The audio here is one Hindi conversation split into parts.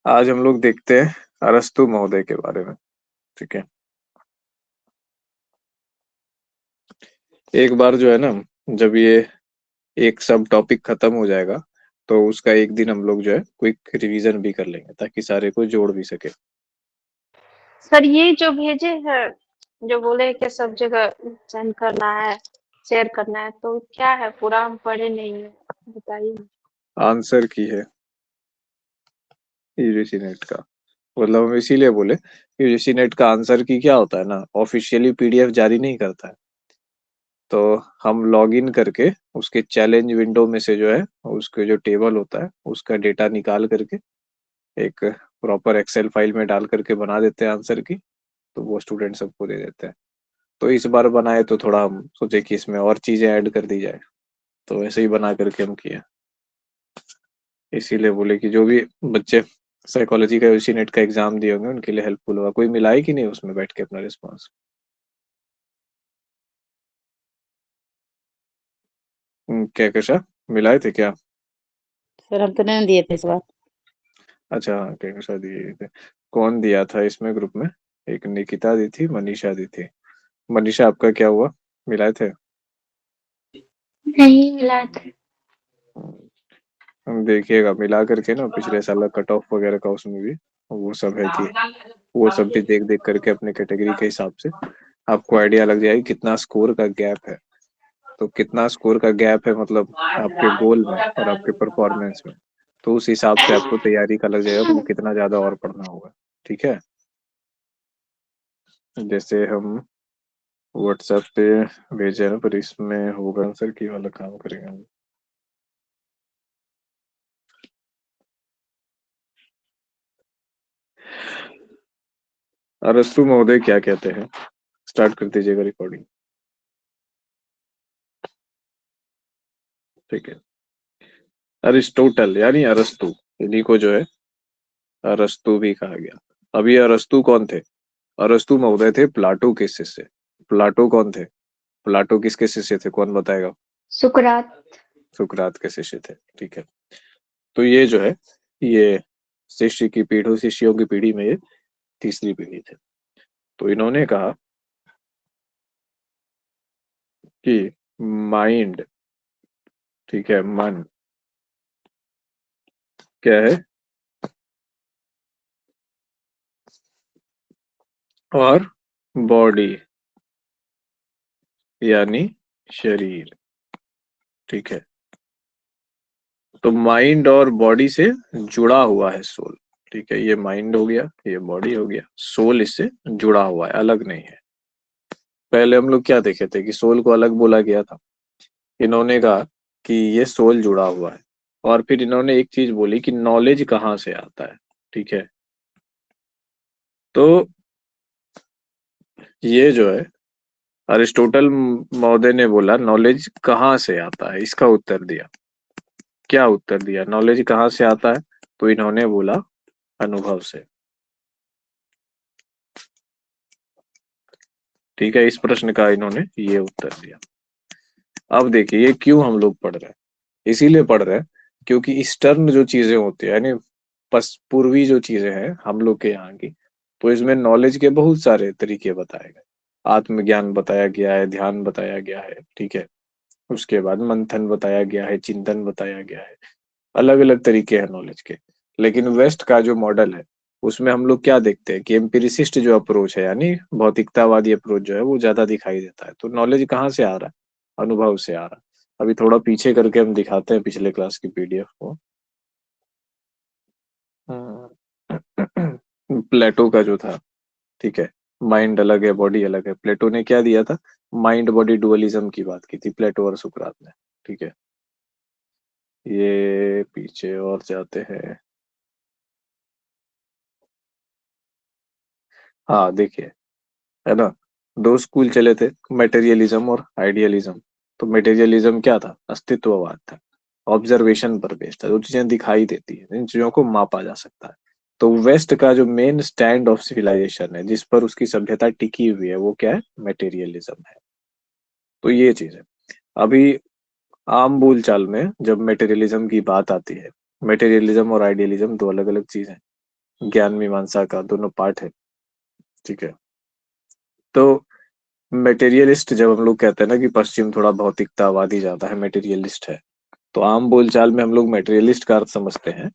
आज हम लोग देखते हैं अरस्तु महोदय के बारे में। ठीक है। एक बार जो है ना, जब ये एक सब टॉपिक खत्म हो जाएगा तो उसका एक दिन हम लोग जो है क्विक रिवीजन भी कर लेंगे ताकि सारे को जोड़ भी सके। सर ये जो भेजे हैं, जो बोले कि सब जगह सेंड करना है, शेयर करना है, तो क्या है? पूरा हम पढ़े नहीं है, बताइए। आंसर की है यूजीसी नेट का। मतलब हम इसीलिए बोले यूजीसी नेट का आंसर की क्या होता है ना, ऑफिशियली पीडीएफ जारी नहीं करता है। तो हम लॉग इन करके उसके चैलेंज विंडो में से जो है उसके जो टेबल होता है उसका डेटा निकाल करके एक प्रॉपर एक्सेल फाइल में डाल करके बना देते हैं आंसर की। तो वो स्टूडेंट सबको दे देते हैं। तो इस बार बनाए तो थोड़ा हम सोचे कि इसमें और चीजें ऐड कर दी जाए, तो ऐसे ही बना करके हम किए। इसीलिए बोले कि जो भी बच्चे साइकोलॉजी का यूसी नेट का एग्जाम दिए होंगे उनके लिए हेल्पफुल होगा। कोई मिला है कि नहीं उसमें बैठ के अपना रिस्पॉन्स? क्या कैसा मिलाए थे क्या? सर हम तो नहीं दिए थे इस बार। अच्छा हाँ, क्या कैसा दिए थे? कौन दिया था इसमें ग्रुप में? एक निकिता दी थी, मनीषा दी थी। मनीषा आपका क्या हुआ, मिलाए थे? नहीं मिला था। हम देखिएगा मिला करके ना पिछले साल का कट ऑफ वगैरह का उसमें भी वो सब है कि वो सब भी देख देख करके अपने कैटेगरी के हिसाब से आपको आइडिया लग जाएगी कितना स्कोर का गैप है। तो कितना स्कोर का गैप है मतलब आपके गोल में और आपके परफॉर्मेंस में, तो उस हिसाब से आपको तैयारी का लग जाएगा आपको कितना ज्यादा और पढ़ना होगा। ठीक है। जैसे हम व्हाट्सएप पे भेजे ना, पर इसमें होगा आंसर की वाला काम करेंगे हम। अरस्तु महोदय क्या कहते हैं? स्टार्ट कर दीजिएगा रिकॉर्डिंग। ठीक है। अरिस्टोटल यानी अरस्तु, इन्हीं को जो है अरस्तु भी कहा गया। अब ये अरस्तु कौन थे? अरस्तु महोदय थे प्लाटो के शिष्य। प्लाटो कौन थे? प्लाटो किसके शिष्य थे, कौन बताएगा? सुकरात। सुकरात के शिष्य थे। ठीक है। तो ये जो है ये शिष्य की पीढ़ी, शिष्यों की पीढ़ी में ये तीसरी पीढ़ी थे। तो इन्होंने कहा कि माइंड, ठीक है, मन क्या है, और बॉडी यानी शरीर। ठीक है। तो माइंड और बॉडी से जुड़ा हुआ है सोल। ठीक है, ये माइंड हो गया, ये बॉडी हो गया, सोल इससे जुड़ा हुआ है, अलग नहीं है। पहले हम लोग क्या देखे थे कि सोल को अलग बोला गया था। इन्होंने कहा कि ये सोल जुड़ा हुआ है। और फिर इन्होंने एक चीज बोली कि नॉलेज कहाँ से आता है। ठीक है। तो ये जो है अरिस्टोटल महोदय ने बोला नॉलेज कहाँ से आता है, इसका उत्तर दिया। क्या उत्तर दिया, नॉलेज कहाँ से आता है? तो इन्होंने बोला अनुभव से। ठीक है, इस प्रश्न का इन्होंने ये उत्तर दिया। अब देखिए ये क्यों हम लोग पढ़ रहे हैं। इसीलिए पढ़ रहे हैं क्योंकि ईस्टर्न जो चीजें होती है यानी पूर्वी जो चीजें हैं हम लोग के यहाँ की, तो इसमें नॉलेज के बहुत सारे तरीके बताए गए। आत्मज्ञान बताया गया है, ध्यान बताया गया है। ठीक है। उसके बाद मंथन बताया गया है, चिंतन बताया गया है। अलग अलग तरीके हैं नॉलेज के। लेकिन वेस्ट का जो मॉडल है उसमें हम लोग क्या देखते हैं कि एम्पिरिसिस्ट जो अप्रोच है यानी भौतिकतावादी अप्रोच जो है वो ज्यादा दिखाई देता है। तो नॉलेज कहाँ से आ रहा है? अनुभव से आ रहा है। अभी थोड़ा पीछे करके हम दिखाते हैं पिछले क्लास की पीडीएफ को। प्लेटो का जो था, ठीक है, माइंड अलग है बॉडी अलग है, प्लेटो ने क्या दिया था? माइंड बॉडी डुअलिज्म की बात की थी प्लेटो और सुकरात ने। ठीक है। ये पीछे और जाते हैं। हाँ देखिए, है ना, दो स्कूल चले थे, मटेरियलिज्म और आइडियलिज्म। तो मटेरियलिज्म क्या था? अस्तित्ववाद था, ऑब्जर्वेशन पर बेस्ड था, जो चीजें दिखाई देती है इन चीजों को मापा जा सकता है। तो वेस्ट का जो मेन स्टैंड ऑफ सिविलाइजेशन है जिस पर उसकी सभ्यता टिकी हुई है वो क्या है? मटेरियलिज्म है। तो ये चीज है। अभी आम बोलचाल में जब मटेरियलिज्म की बात आती है, मटेरियलिज्म और आइडियलिज्म दो अलग अलग चीज है। ज्ञान मीमांसा का दोनों पार्ट है, ठीक है। तो मेटेरियलिस्ट जब हम लोग कहते हैं ना कि पश्चिम थोड़ा भौतिकतावादी ज्यादा है, मेटेरियलिस्ट है, तो आम बोलचाल में हम लोग मेटेरियलिस्ट का अर्थ समझते हैं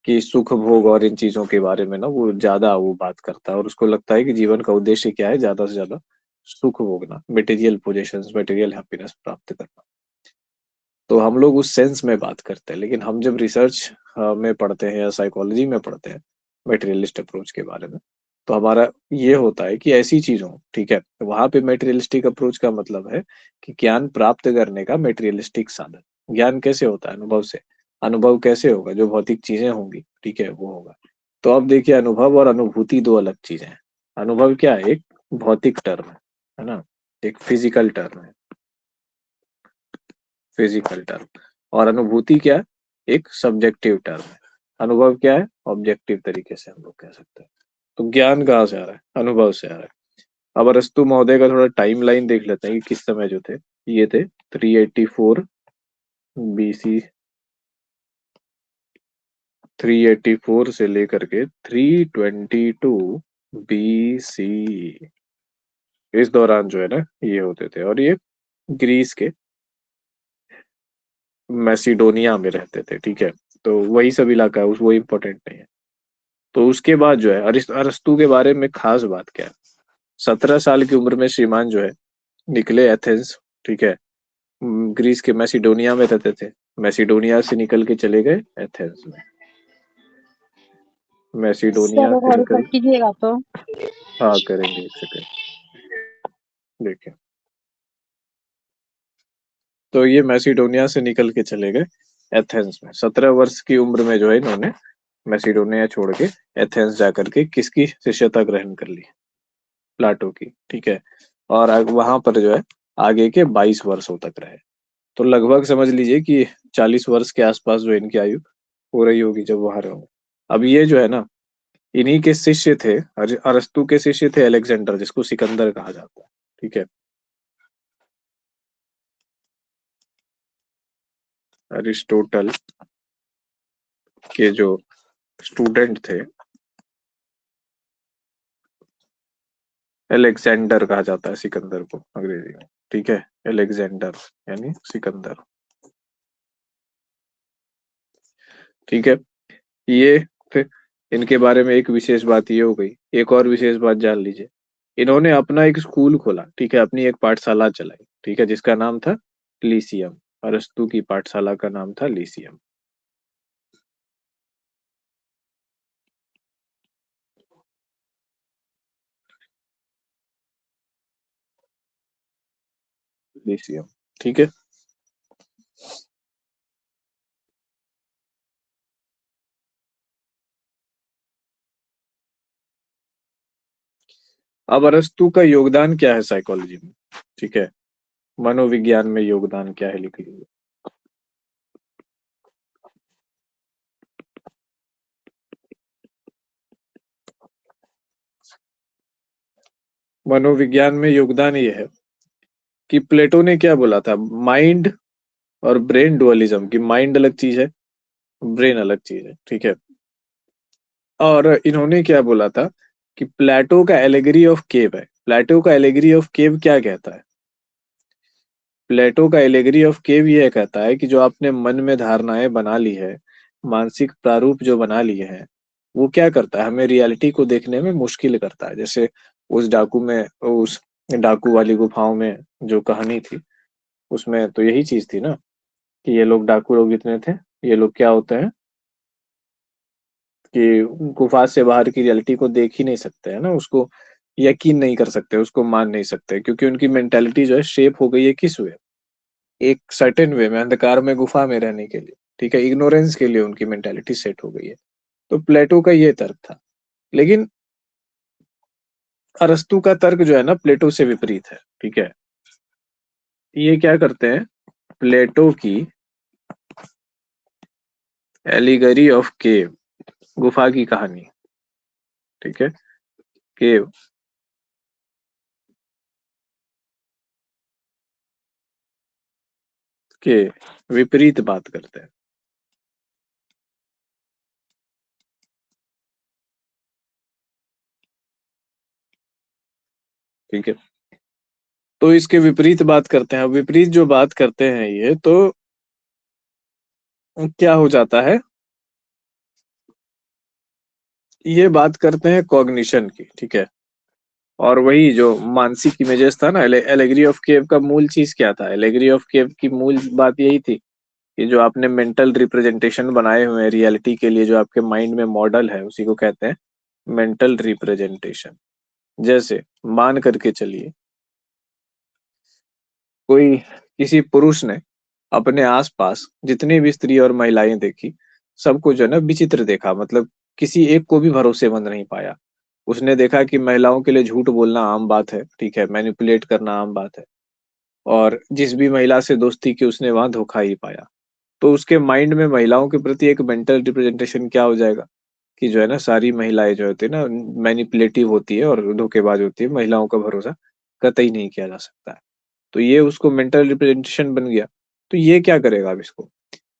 कि सुख भोग और इन चीजों के बारे में ना वो ज्यादा वो बात करता है, और उसको लगता है कि जीवन का उद्देश्य क्या है, ज्यादा से ज्यादा सुख भोगना, मटेरियल पोजेशंस, मटेरियल हैप्पीनेस प्राप्त करना। तो हम लोग उस सेंस में बात करते हैं, लेकिन हम जब रिसर्च में पढ़ते हैं या साइकोलॉजी में पढ़ते हैं मेटेरियलिस्ट अप्रोच के बारे में, तो हमारा ये होता है कि ऐसी चीजों, ठीक है, वहां पे मेटेरियलिस्टिक अप्रोच का मतलब है कि ज्ञान प्राप्त करने का मेटेरियलिस्टिक साधन। ज्ञान कैसे होता है? अनुभव से। अनुभव कैसे होगा? जो भौतिक चीजें होंगी, ठीक है, वो होगा। तो अब देखिए, अनुभव और अनुभूति दो अलग चीजें हैं। अनुभव क्या है? एक भौतिक टर्म है ना, एक फिजिकल टर्म है, फिजिकल टर्म। और अनुभूति क्या है? एक सब्जेक्टिव टर्म है। अनुभव क्या है? ऑब्जेक्टिव तरीके से हम लोग कह सकते हैं। तो ज्ञान कहाँ से आ रहा है? अनुभव से आ रहा है। अब अरस्तु महोदय का थोड़ा टाइम लाइन देख लेते हैं कि किस समय जो थे। ये थे 384 बीसी, 384 से लेकर के 322 बीसी, इस दौरान जो है ना ये होते थे, और ये ग्रीस के मैसिडोनिया में रहते थे, ठीक है। तो वही सब इलाका है, वो इम्पोर्टेंट नहीं है। तो उसके बाद जो है अरस्तु के बारे में खास बात क्या है? 17 साल की उम्र में श्रीमान जो है निकले एथेंस, ठीक है। ग्रीस के मैसिडोनिया में रहते थे, मैसिडोनिया से निकल के चले गए एथेंस में, मैसिडोनिया सर से और ऊपर निकल। कीजिएगा तो। हाँ करेंगे, एक सेकंड देखिए। तो ये मैसिडोनिया से निकल के चले गए एथेंस में। 17 वर्ष की उम्र में जो है इन्होंने मैसिडोनिया छोड़ के एथेंस जाकर के किसकी शिष्यता ग्रहण कर ली? प्लाटो की, ठीक है। और वहां पर जो है आगे के 22 वर्षों तक रहे। तो लगभग समझ लीजिए कि 40 वर्ष के आसपास जो इनकी आयु हो रही होगी जब वहां रहे। अब ये जो है ना, इन्हीं के शिष्य थे, अरस्तु के शिष्य थे अलेक्जेंडर, जिसको सिकंदर कहा जाता है, ठीक है। अरिस्टोटल के जो स्टूडेंट थे, अलेक्जेंडर कहा जाता है सिकंदर को अंग्रेजी में, ठीक है। अलेक्जेंडर यानी सिकंदर, ठीक है। ये थे। इनके बारे में एक विशेष बात ये हो गई। एक और विशेष बात जान लीजिए, इन्होंने अपना एक स्कूल खोला, ठीक है, अपनी एक पाठशाला चलाई, ठीक है, जिसका नाम था लीसियम। अरस्तु की पाठशाला का नाम था लीसियम। लीसियम, ठीक है। अब अरस्तु का योगदान क्या है साइकोलॉजी में, ठीक है, मनोविज्ञान में योगदान क्या है, लिख लीजिए। मनोविज्ञान में योगदान ये है कि प्लेटो ने क्या बोला था, माइंड और ब्रेन डुअलिज्म, की माइंड अलग चीज है, ब्रेन अलग चीज है, ठीक है। और इन्होंने क्या बोला था कि प्लेटो का एलेगरी ऑफ केव है। प्लेटो का एलेगरी ऑफ केव क्या कहता है? प्लेटो का एलेगरी ऑफ केव ये कहता है कि जो आपने मन में धारणाएं बना ली है, मानसिक प्रारूप जो बना लिए हैं, वो क्या करता है, हमें रियलिटी को देखने में मुश्किल करता है। जैसे उस डाकू वाली गुफाओं में जो कहानी थी, उसमें तो यही चीज थी ना, कि ये लोग डाकू लोग जितने थे, ये लोग क्या होते हैं कि गुफा से बाहर की रियलिटी को देख ही नहीं सकते है ना, उसको यकीन नहीं कर सकते, उसको मान नहीं सकते, क्योंकि उनकी मेंटेलिटी जो है शेप हो गई है किस वे, एक सर्टेन वे में, अंधकार में गुफा में रहने के लिए, ठीक है, इग्नोरेंस के लिए उनकी मेंटेलिटी सेट हो गई है। तो प्लेटो का ये तर्क था। लेकिन अरस्तु का तर्क जो है ना प्लेटो से विपरीत है, ठीक है। ये क्या करते हैं, प्लेटो की एलिगरी ऑफ केव, गुफा की कहानी, ठीक है, केव, के विपरीत बात करते हैं। ठीक है। तो इसके विपरीत बात करते हैं, विपरीत जो बात करते हैं ये, तो क्या हो जाता है, ये बात करते हैं कॉग्निशन की, ठीक है। और वही जो मानसिक इमेजेस था ना, एलेगरी ऑफ केव का मूल चीज क्या था, एलेगरी ऑफ केव की मूल बात यही थी कि जो आपने मेंटल रिप्रेजेंटेशन बनाए हुए हैं रियलिटी के लिए, जो आपके माइंड में मॉडल है, उसी को कहते हैं मेंटल रिप्रेजेंटेशन। जैसे मान करके चलिए, कोई किसी पुरुष ने अपने आसपास जितनी भी स्त्री और महिलाएं देखी, सबको जो है ना विचित्र देखा, मतलब किसी एक को भी भरोसेमंद नहीं पाया। उसने देखा कि महिलाओं के लिए झूठ बोलना आम बात है, ठीक है, मैनिपुलेट करना आम बात है, और जिस भी महिला से दोस्ती की उसने वहां धोखा ही पाया। तो उसके माइंड में महिलाओं के प्रति एक मेंटल रिप्रेजेंटेशन क्या हो जाएगा कि जो है ना सारी महिलाएं जो होती है ना मैनिपुलेटिव होती है और धोखेबाज होती है, महिलाओं का भरोसा कतई नहीं किया जा सकता है। तो ये उसको मेंटल रिप्रेजेंटेशन बन गया। तो ये क्या करेगा अब इसको,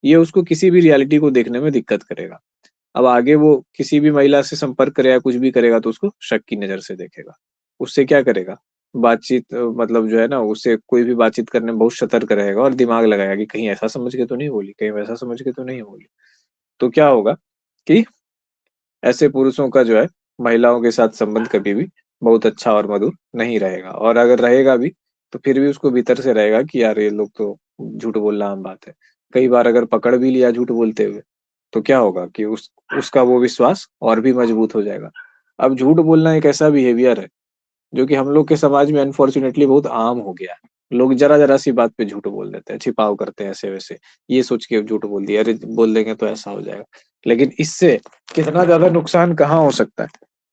ये उसको किसी भी रियलिटी को देखने में दिक्कत करेगा। अब आगे वो किसी भी महिला से संपर्क करेगा, कुछ भी करेगा, तो उसको शक की नजर से देखेगा। उससे क्या करेगा, बातचीत मतलब जो है ना, उससे कोई भी बातचीत करने में बहुत सतर्क रहेगा और दिमाग लगाएगा कि कहीं ऐसा समझ के तो नहीं बोली, कहीं वैसा समझ के तो नहीं बोली। तो क्या होगा कि ऐसे पुरुषों का जो है महिलाओं के साथ संबंध कभी भी बहुत अच्छा और मधुर नहीं रहेगा, और अगर रहेगा भी तो फिर भी उसको भीतर से रहेगा कि यार ये लोग तो झूठ बोलना आम बात है। कई बार अगर पकड़ भी लिया झूठ बोलते हुए, तो क्या होगा कि उसका वो विश्वास और भी मजबूत हो जाएगा। अब झूठ बोलना एक ऐसा बिहेवियर है जो कि हम लोग के समाज में अनफॉर्चुनेटली बहुत आम हो गया है। लोग जरा जरा सी बात पे झूठ बोल देते हैं, छिपाव करते हैं ऐसे वैसे, ये सोच के झूठ बोल दिया, अरे बोल देंगे तो ऐसा हो जाएगा। लेकिन इससे कितना ज्यादा नुकसान कहाँ हो सकता है,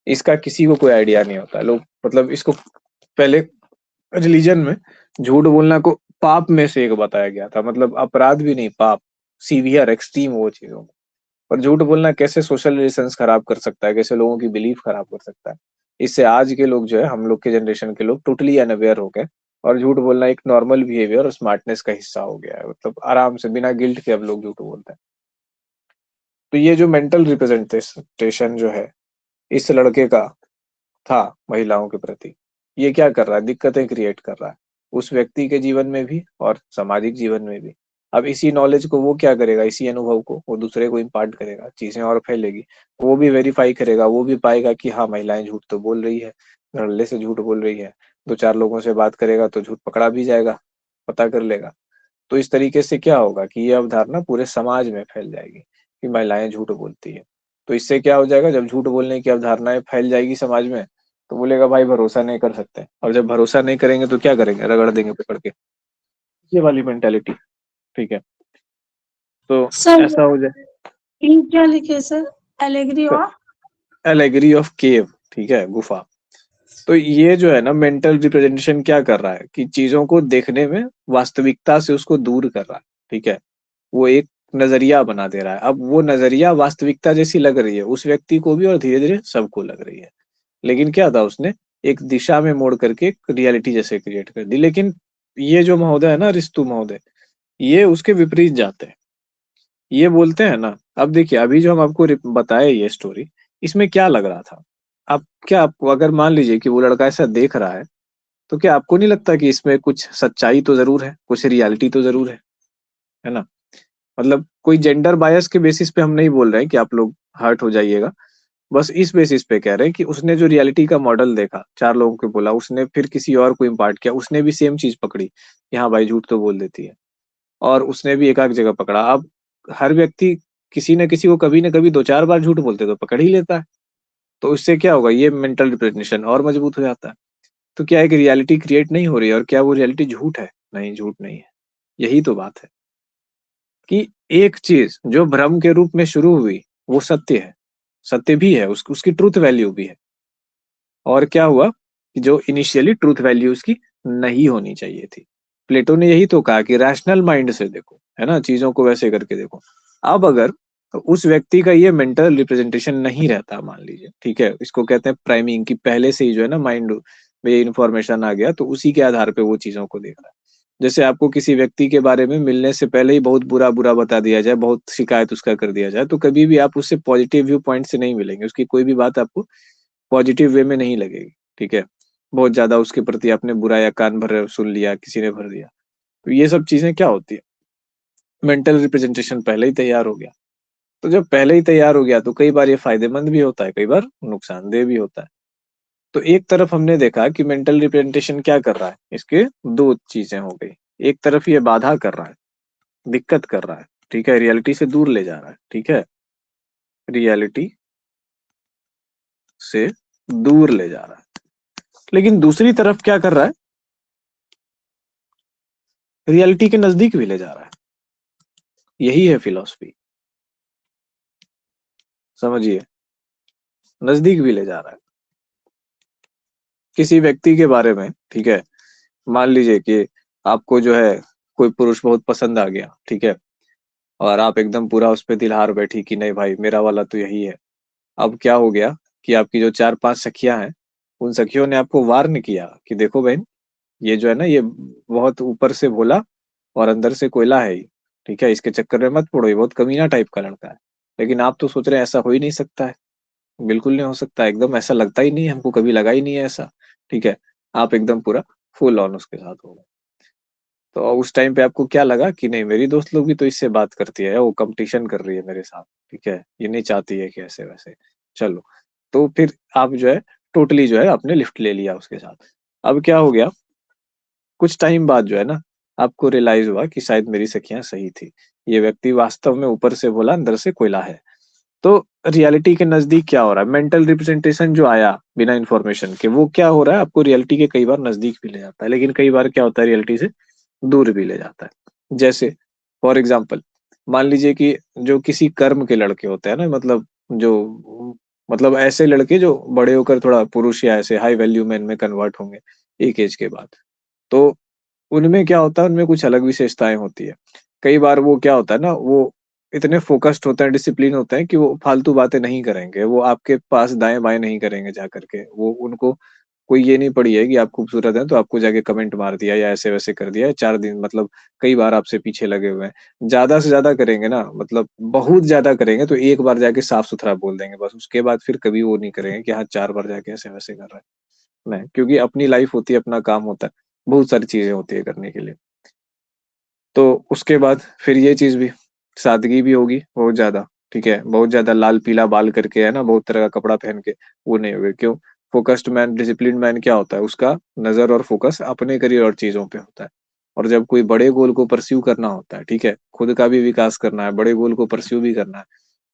इसका किसी को कोई आइडिया नहीं होता। लोग मतलब इसको पहले रिलीजन में झूठ बोलना को पाप में से एक बताया गया था, मतलब अपराध भी नहीं, पाप, सीवियर एक्सट्रीम वो चीजों में। पर झूठ बोलना कैसे सोशल रिलेशंस खराब कर सकता है, कैसे लोगों की बिलीफ खराब कर सकता है, इससे आज के लोग जो है, हम लोग के जनरेशन के लोग टोटली अनअवेयर हो गए। और झूठ बोलना एक नॉर्मल बिहेवियर और स्मार्टनेस का हिस्सा हो गया है, मतलब आराम से बिना गिल्ट के अब लोग झूठ बोलते हैं। तो ये जो मेंटल रिप्रेजेंटेशन जो है इस लड़के का था महिलाओं के प्रति, ये क्या कर रहा है, दिक्कतें क्रिएट कर रहा है उस व्यक्ति के जीवन में भी और सामाजिक जीवन में भी। अब इसी नॉलेज को वो क्या करेगा, इसी अनुभव को वो दूसरे को इम्पार्ट करेगा, चीजें और फैलेगी। वो भी वेरीफाई करेगा, वो भी पाएगा कि हाँ महिलाएं झूठ तो बोल रही है, धड़ल्ले से झूठ बोल रही है। दो चार लोगों से बात करेगा तो झूठ पकड़ा भी जाएगा, पता कर लेगा। तो इस तरीके से क्या होगा कि ये अवधारणा पूरे समाज में फैल जाएगी कि महिलाएं झूठ बोलती है। तो इससे क्या हो जाएगा, जब झूठ बोलने की अवधारणाएं फैल जाएगी समाज में, तो बोलेगा भाई भरोसा नहीं कर सकते, और जब भरोसा नहीं करेंगे तो क्या करेंगे, रगड़ देंगे पकड़ के, ये वाली मेंटेलिटी। ठीक है, तो सर ऐसा हो जाए। ये क्या लिखे सर? एलेग्री और एलेगरी ऑफ केव, ठीक है, गुफा। तो ये जो है ना मेंटल रिप्रेजेंटेशन क्या कर रहा है कि चीजों को देखने में वास्तविकता से उसको दूर कर रहा है, ठीक है। वो एक नजरिया बना दे रहा है, अब वो नजरिया वास्तविकता जैसी लग रही है उस व्यक्ति को भी और धीरे धीरे सबको लग रही है। लेकिन क्या था, उसने एक दिशा में मोड़ करके एक रियलिटी जैसे क्रिएट कर दी। लेकिन ये जो महोदय है ना, रिस्तु महोदय, ये उसके विपरीत जाते हैं। ये बोलते हैं ना, अब देखिए अभी जो हम आपको बताए ये स्टोरी, इसमें क्या लग रहा था, आप क्या, आपको अगर मान लीजिए कि वो लड़का ऐसा देख रहा है, तो क्या आपको नहीं लगता कि इसमें कुछ सच्चाई तो जरूर है, कुछ रियलिटी तो जरूर है ना। मतलब कोई जेंडर बायस के बेसिस पे हम नहीं बोल रहे हैं कि आप लोग हर्ट हो जाइएगा, बस इस बेसिस पे कह रहे हैं कि उसने जो रियलिटी का मॉडल देखा, चार लोगों को बोला, उसने फिर किसी और को इम्पार्ट किया, उसने भी सेम चीज पकड़ी कि हाँ भाई झूठ तो बोल देती है, और उसने भी एक आध जगह पकड़ा। अब हर व्यक्ति किसी न किसी को कभी न कभी दो चार बार झूठ बोलते तो पकड़ ही लेता है। तो इससे क्या होगा, ये मेंटल रिप्रेजेंटेशन और मजबूत हो जाता है। तो क्या एक रियलिटी क्रिएट नहीं हो रही है, और क्या वो रियलिटी झूठ है, नहीं झूठ नहीं है। यही तो बात है कि एक चीज जो भ्रम के रूप में शुरू हुई वो सत्य है, सत्य भी है, उसकी ट्रूथ वैल्यू भी है। और क्या हुआ कि जो इनिशियली ट्रूथ वैल्यू उसकी नहीं होनी चाहिए थी, प्लेटो ने यही तो कहा कि रैशनल माइंड से देखो, है ना, चीजों को वैसे करके देखो। अब अगर उस व्यक्ति का ये मेंटल रिप्रेजेंटेशन नहीं रहता, मान लीजिए, ठीक है, इसको कहते हैं प्राइमिंग, की पहले से ही जो है ना माइंड में ये इन्फॉर्मेशन आ गया, तो उसी के आधार पे वो चीजों को देख रहा है। जैसे आपको किसी व्यक्ति के बारे में मिलने से पहले ही बहुत बुरा बुरा बता दिया जाए, बहुत शिकायत उसका कर दिया जाए, तो कभी भी आप उससे पॉजिटिव व्यू पॉइंट से नहीं मिलेंगे, उसकी कोई भी बात आपको पॉजिटिव वे में नहीं लगेगी, ठीक है। बहुत ज्यादा उसके प्रति आपने बुरा या कान भर सुन लिया, किसी ने भर दिया, तो ये सब चीजें क्या होती है, मेंटल रिप्रेजेंटेशन पहले ही तैयार हो गया। तो जब पहले ही तैयार हो गया तो कई बार ये फायदेमंद भी होता है, कई बार नुकसानदेह भी होता है। तो एक तरफ हमने देखा कि मेंटल रिप्रेजेंटेशन क्या कर रहा है, इसके दो चीजें हो गई। एक तरफ ये बाधा कर रहा है, दिक्कत कर रहा है, ठीक है, रियलिटी से दूर ले जा रहा है, ठीक है, रियलिटी से दूर ले जा रहा है। लेकिन दूसरी तरफ क्या कर रहा है, रियलिटी के नजदीक भी ले जा रहा है। यही है फिलॉसफी, समझिए, नजदीक भी ले जा रहा है। किसी व्यक्ति के बारे में, ठीक है, मान लीजिए कि आपको जो है कोई पुरुष बहुत पसंद आ गया, ठीक है, और आप एकदम पूरा उस पे दिलहार बैठी कि नहीं भाई मेरा वाला तो यही है। अब क्या हो गया कि आपकी जो 4-5 सखियां हैं, उन सखियों ने आपको वार्न किया कि देखो बहन, ये जो है ना, ये बहुत ऊपर से भोला और अंदर से कोयला है ही, ठीक है, इसके चक्कर में मत पड़ो, ये बहुत कमीना टाइप का लड़का है। लेकिन आप तो सोच रहे हैं ऐसा हो ही नहीं सकता है, बिल्कुल नहीं हो सकता, एकदम ऐसा लगता ही नहीं है, हमको कभी लगा ही नहीं है ऐसा, ठीक है, आप एकदम पूरा फुल ऑन उसके साथ हो गए। तो उस टाइम पे आपको क्या लगा कि नहीं, मेरी दोस्त लोग भी तो इससे बात करती है, वो कंपटीशन कर रही है मेरे साथ, ठीक है, ये नहीं चाहती है कि ऐसे वैसे, चलो। तो फिर आप जो है टोटली जो है आपने लिफ्ट ले लिया उसके साथ। अब क्या हो गया, कुछ टाइम बाद जो है ना, आपको रियलाइज हुआ कि शायद मेरी सखियां सही थी, ये व्यक्ति वास्तव में ऊपर से भोला अंदर से कोयला है। तो रियलिटी के नजदीक क्या हो रहा है, मेंटल रिप्रेजेंटेशन जो आया बिना इंफॉर्मेशन के, वो क्या हो रहा है, आपको रियलिटी के कई बार नजदीक भी ले जाता है, लेकिन कई बार क्या होता है, रियलिटी से दूर भी ले जाता है। जैसे फॉर एग्जाम्पल, मान लीजिए कि जो किसी कर्म के लड़के होते हैं ना, मतलब जो, मतलब ऐसे लड़के जो बड़े होकर थोड़ा पुरुष या ऐसे हाई वैल्यू मैन में कन्वर्ट होंगे एक एज के बाद, तो उनमें क्या होता है, उनमें कुछ अलग विशेषताएं होती है। कई बार वो क्या होता है ना, वो इतने फोकस्ड होते हैं, डिसिप्लिन होते हैं कि वो फालतू बातें नहीं करेंगे, वो आपके पास दाएं बाएं नहीं करेंगे जा करके, वो उनको कोई ये नहीं पड़ी है कि आप खूबसूरत हैं तो आपको जाके कमेंट मार दिया या ऐसे वैसे कर दिया, 4 दिन मतलब कई बार आपसे पीछे लगे हुए हैं। ज्यादा से ज्यादा करेंगे ना, मतलब बहुत ज्यादा करेंगे तो एक बार जाके साफ सुथरा बोल देंगे बस, उसके बाद फिर कभी वो नहीं करेंगे कि हाँ 4 बार जाके ऐसे वैसे कर रहा है। नहीं, क्योंकि अपनी लाइफ होती है, अपना काम होता है, बहुत सारी चीजें होती है करने के लिए। तो उसके बाद फिर ये चीज भी, सादगी भी होगी बहुत ज्यादा, ठीक है, बहुत ज्यादा लाल पीला बाल करके है ना, बहुत तरह का कपड़ा पहन के, वो नहीं होगा। क्यों, फोकस्ड मैन, डिसिप्लिन मैन क्या होता है, उसका नजर और फोकस अपने करियर और चीजों पे होता है। और जब कोई बड़े गोल को परस्यू करना होता है, ठीक है, खुद का भी विकास करना है, बड़े गोल को परस्यू भी करना है,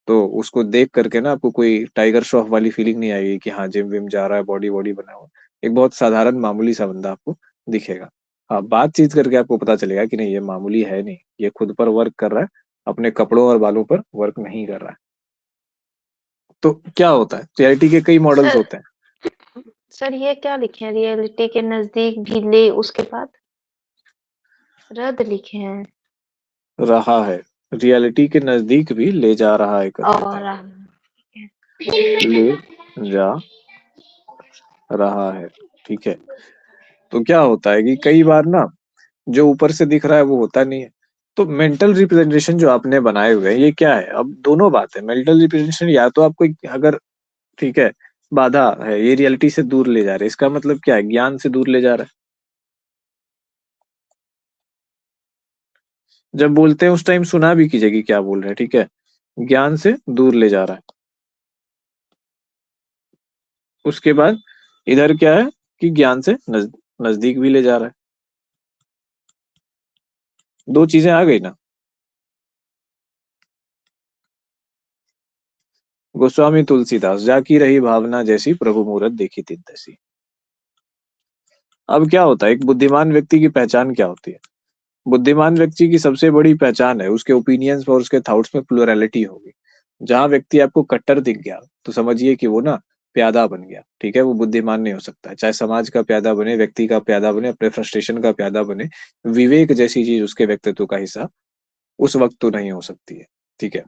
तो उसको देख करके ना आपको कोई टाइगर श्रॉफ वाली फीलिंग नहीं आएगी कि हाँ जिम विम जा रहा है, बॉडी बॉडी बना हुआ। एक बहुत साधारण मामूली सा बंदा आपको दिखेगा। हाँ, बातचीत करके आपको पता चलेगा कि नहीं ये मामूली है नहीं, ये खुद पर वर्क कर रहा है, अपने कपड़ों और बालों पर वर्क नहीं कर रहा है। तो क्या होता है, रियलिटी के कई मॉडल्स सर होते हैं। सर ये क्या लिखे हैं, रियलिटी के नजदीक भी ले, उसके बाद रद लिखे हैं। रहा है, रियलिटी के नजदीक भी ले जा रहा है कर देता और है, ले जा रहा है, ठीक है। तो क्या होता है कि कई बार ना जो ऊपर से दिख रहा है वो होता नहीं है। तो मेंटल रिप्रेजेंटेशन जो आपने बनाए हुए हैं ये क्या है, अब दोनों बात है। मेंटल रिप्रेजेंटेशन या तो आपको अगर, ठीक है, बाधा है, ये रियलिटी से दूर ले जा रहा है, इसका मतलब क्या है, ज्ञान से दूर ले जा रहा है। जब बोलते हैं उस टाइम सुना भी कीजिए कि क्या बोल रहे हैं, ठीक है, ज्ञान से दूर ले जा रहा है। उसके बाद इधर क्या है कि ज्ञान से नजदीक भी ले जा रहा है। दो चीजें आ गई ना। गोस्वामी तुलसीदास, जाकी रही भावना जैसी, प्रभु मूरत देखी तिन तैसी। अब क्या होता है, एक बुद्धिमान व्यक्ति की पहचान क्या होती है, बुद्धिमान व्यक्ति की सबसे बड़ी पहचान है उसके ओपिनियंस और उसके थॉट्स में प्लुरैलिटी होगी। जहां व्यक्ति आपको कट्टर दिख गया तो समझिए कि वो ना प्यादा बन गया, ठीक है, वो बुद्धिमान नहीं हो सकता। चाहे समाज का प्यादा बने, व्यक्ति का प्यादा बने, अपने फ्रस्ट्रेशन का प्यादा बने, विवेक जैसी चीज उसके व्यक्तित्व का हिस्सा उस वक्त तो नहीं हो सकती है, ठीक है।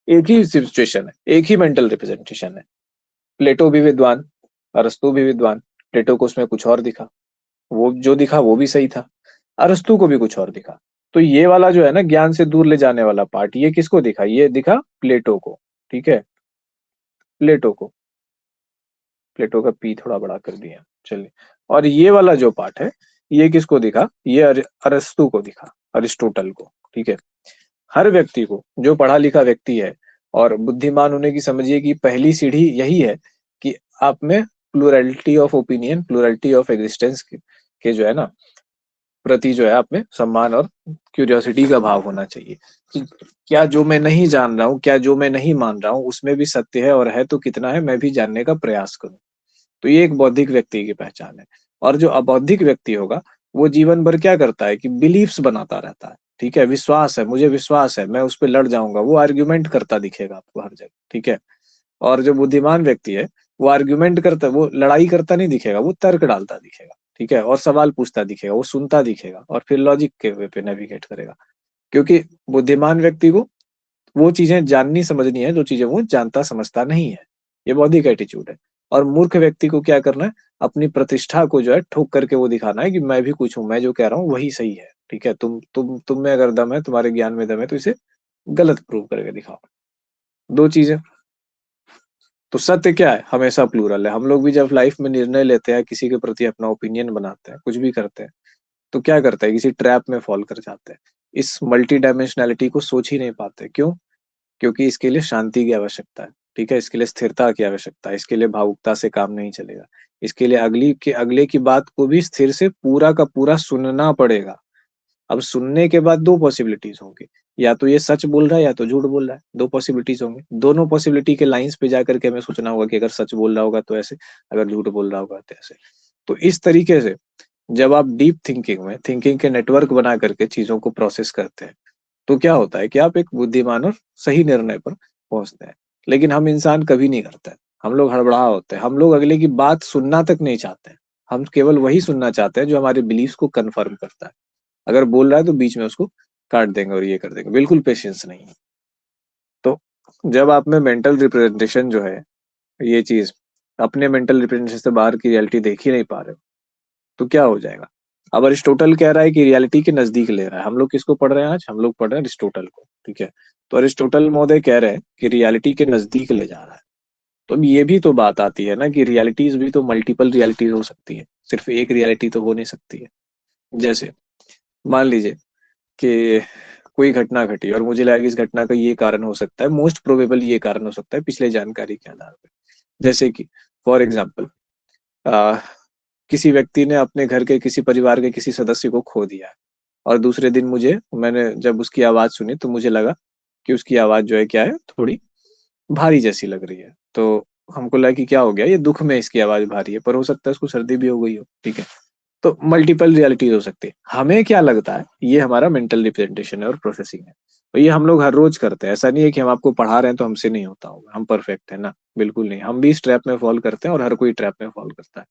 एक ही सिचुएशन है, एक ही मेंटल रिप्रेजेंटेशन है। प्लेटो भी विद्वान, अरस्तु भी विद्वान, प्लेटो को उसमें कुछ और दिखा, वो जो दिखा वो भी सही था, अरस्तु को भी कुछ और दिखा। तो ये वाला जो है ना ज्ञान से दूर ले जाने वाला पार्ट, ये किसको दिखा, ये दिखा प्लेटो को, ठीक है, प्लेटो को। प्लेटो का पी थोड़ा बड़ा कर दिया, चलिए। और ये वाला जो पार्ट है ये किसको दिखा, ये अरस्तु को दिखा, अरिस्टोटल को, ठीक है। हर व्यक्ति को, जो पढ़ा लिखा व्यक्ति है और बुद्धिमान होने की समझिए कि पहली सीढ़ी यही है कि आप में plurality of opinion, plurality of existence के जो है ना प्रति जो है आप में सम्मान और क्यूरियोसिटी का भाव होना चाहिए कि क्या जो मैं नहीं जान रहा हूँ, क्या जो मैं नहीं मान रहा हूँ उसमें भी सत्य है, और है तो कितना है, मैं भी जानने का प्रयास करूं। तो ये एक बौद्धिक व्यक्ति की पहचान है। और जो अबौद्धिक व्यक्ति होगा वो जीवन भर क्या करता है कि बिलीफ्स बनाता रहता है, ठीक है। विश्वास है, मुझे विश्वास है, मैं उस पर लड़ जाऊंगा, वो आर्ग्यूमेंट करता दिखेगा आपको हर जगह, ठीक है। और जो बुद्धिमान व्यक्ति है वो आर्ग्यूमेंट करता, वो लड़ाई करता नहीं दिखेगा, वो तर्क डालता दिखेगा, ठीक है, और सवाल पूछता दिखेगा, वो सुनता दिखेगा और फिर लॉजिक के वे पे नेविगेट करेगा। क्योंकि बुद्धिमान व्यक्ति को वो चीजें जाननी समझनी है जो चीजें वो जानता समझता नहीं है, ये बौद्धिक एटीट्यूड है। और मूर्ख व्यक्ति को क्या करना है, अपनी प्रतिष्ठा को जो है ठोक करके वो दिखाना है कि मैं भी कुछ हूं, मैं जो कह रहा हूँ वही सही है, ठीक है। तुम में अगर दम है, तुम्हारे ज्ञान में दम है, तो इसे गलत प्रूव करके दिखाओ। दो चीजें। तो सत्य क्या है, हमेशा प्लूरल है। हम लोग भी जब लाइफ में निर्णय लेते हैं, किसी के प्रति अपना ओपिनियन बनाते हैं, कुछ भी करते हैं, तो क्या करते हैं, किसी ट्रैप में फॉल कर जाते हैं। इस मल्टी डायमेंशनैलिटी को सोच ही नहीं पाते। क्यों? क्योंकि इसके लिए शांति की आवश्यकता है, ठीक है, इसके लिए स्थिरता की आवश्यकता है, इसके लिए भावुकता से काम नहीं चलेगा, इसके लिए अगले की बात को भी स्थिर से पूरा का पूरा सुनना पड़ेगा। अब सुनने के बाद दो पॉसिबिलिटीज होंगी, या तो ये सच बोल रहा है या तो झूठ बोल रहा है, दो पॉसिबिलिटीज होंगी। दोनों पॉसिबिलिटी के लाइंस पे जाकर के हमें सोचना होगा कि अगर सच बोल रहा होगा तो ऐसे, अगर झूठ बोल रहा होगा तो ऐसे। तो इस तरीके से जब आप डीप थिंकिंग में थिंकिंग के नेटवर्क बना करके चीजों को प्रोसेस करते हैं, तो क्या होता है कि आप एक बुद्धिमान और सही निर्णय पर पहुंचते हैं। लेकिन हम इंसान कभी नहीं करते हैं, हम लोग हड़बड़ा होते हैं, हम लोग अगले की बात सुनना तक नहीं चाहते हैं। हम केवल वही सुनना चाहते हैं जो हमारे बिलीफ को कन्फर्म करता है। अगर बोल रहा है तो बीच में उसको काट देंगे और ये कर देंगे, बिल्कुल पेशेंस नहीं है। तो जब आप में मेंटल रिप्रेजेंटेशन जो है, ये चीज अपने मेंटल रिप्रेजेंटेशन से बाहर की रियलिटी देख ही नहीं पा रहे हो, तो क्या हो जाएगा। अब अरिस्टोटल कह रहा है कि रियलिटी के नजदीक ले रहा है। हम लोग किसको पढ़ रहे हैं आज, हम लोग पढ़ रहे हैं अरिस्टोटल को, ठीक है। तो अरिस्टोटल महोदय कह रहे हैं कि रियलिटी के नजदीक ले जा रहा है। तो अब ये भी तो बात आती है ना कि रियलिटीज भी तो मल्टीपल रियलिटीज हो सकती है, सिर्फ एक रियलिटी तो हो नहीं सकती है। जैसे मान लीजिए कि कोई घटना घटी और मुझे लगा कि इस घटना का ये कारण हो सकता है, मोस्ट प्रोबेबल ये कारण हो सकता है पिछले जानकारी के आधार पर। जैसे कि फॉर एग्जाम्पल किसी व्यक्ति ने अपने घर के किसी परिवार के किसी सदस्य को खो दिया है, और दूसरे दिन मैंने जब उसकी आवाज सुनी तो मुझे लगा कि उसकी आवाज जो है क्या है, थोड़ी भारी जैसी लग रही है। तो हमको लगा कि क्या हो गया, ये दुख में इसकी आवाज भारी है, पर हो सकता है उसको सर्दी भी हो गई हो, ठीक है। तो मल्टीपल रियलिटीज हो सकती है। हमें क्या लगता है, ये हमारा मेंटल रिप्रेजेंटेशन है और प्रोसेसिंग है। तो ये हम लोग हर रोज करते हैं। ऐसा नहीं है कि हम आपको पढ़ा रहे हैं तो हमसे नहीं होता होगा, हम परफेक्ट है ना, बिल्कुल नहीं। हम भी इस ट्रैप में फॉल करते हैं और हर कोई ट्रैप में फॉल करता है।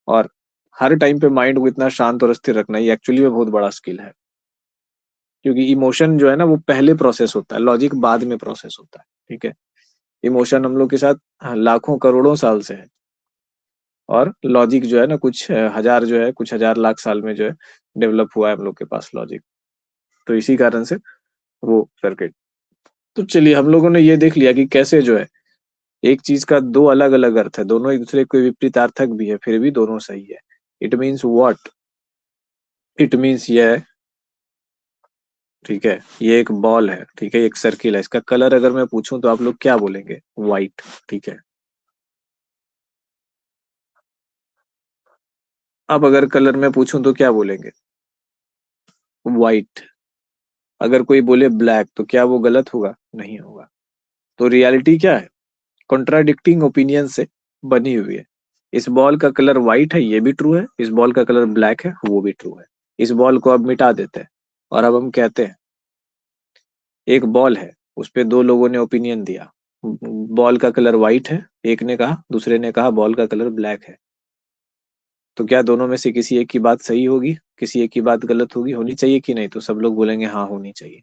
और हर टाइम पे माइंड को इतना शांत और स्थिर रखना ये एक्चुअली में बहुत बड़ा स्किल है। क्योंकि इमोशन जो है ना वो पहले प्रोसेस होता है, लॉजिक बाद में प्रोसेस होता है, ठीक है। इमोशन हम लोग के साथ लाखों करोड़ों साल से है, और लॉजिक जो है ना कुछ हजार जो है, कुछ हजार लाख साल में जो है डेवलप हुआ है हम लोग के पास लॉजिक। तो इसी कारण से वो सर्किट। तो चलिए, हम लोगों ने ये देख लिया कि कैसे जो है एक चीज का दो अलग अलग अर्थ है, दोनों एक दूसरे के विपरीतार्थक भी है, फिर भी दोनों सही है। It means what, it means ये है, ठीक है, ये एक बॉल है, ठीक है, एक सर्किल है, इसका कलर अगर मैं पूछूं तो आप लोग क्या बोलेंगे, व्हाइट, ठीक है। अब अगर कलर में पूछूं तो क्या बोलेंगे, व्हाइट। अगर कोई बोले ब्लैक तो क्या वो गलत होगा, नहीं होगा। तो रियलिटी क्या है, कॉन्ट्राडिक्टिंग ओपिनियन से बनी हुई है। इस बॉल का कलर व्हाइट है, ये भी ट्रू है। इस बॉल का कलर ब्लैक है, वो भी ट्रू है। इस बॉल को अब मिटा देते हैं और अब हम कहते हैं एक बॉल है, उस पे दो लोगों ने ओपिनियन दिया, बॉल का कलर व्हाइट है, एक ने कहा, दूसरे ने कहा बॉल का कलर ब्लैक है। तो क्या दोनों में से किसी एक की बात सही होगी, किसी एक की बात गलत होगी, होनी चाहिए कि नहीं, तो सब लोग बोलेंगे हाँ होनी चाहिए,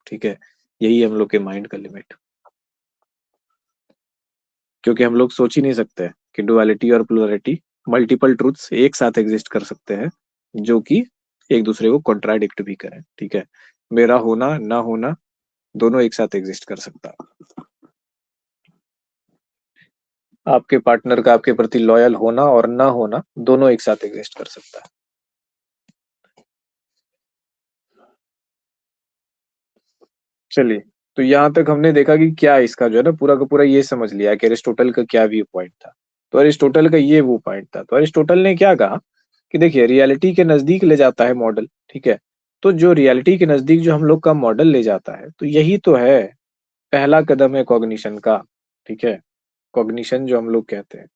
ठीक है। यही हम लोग के माइंड का लिमिट। क्योंकि हम लोग सोच ही नहीं सकते कि डुअलिटी और प्लुरलिटी, मल्टीपल ट्रूथ्स एक साथ एग्जिस्ट कर सकते हैं जो कि एक दूसरे को कॉन्ट्राडिक्ट भी करें, ठीक है। मेरा होना ना होना दोनों एक साथ एग्जिस्ट कर सकता है। आपके पार्टनर का आपके प्रति लॉयल होना और ना होना दोनों एक साथ एग्जिस्ट कर सकता है। चलिए, तो यहाँ तक हमने देखा कि क्या इसका जो है ना पूरा का पूरा ये समझ लिया कि अरिस्टोटल का क्या व्यू पॉइंट था। तो अरिस्टोटल का ये व्यू पॉइंट था। तो अरिस्टोटल ने क्या कहा कि देखिए रियलिटी के नजदीक ले जाता है मॉडल, ठीक है। तो जो रियलिटी के नजदीक जो हम लोग का मॉडल ले जाता है, तो यही तो है पहला कदम है कॉग्निशन का, ठीक है। कॉग्निशन जो हम लोग कहते हैं।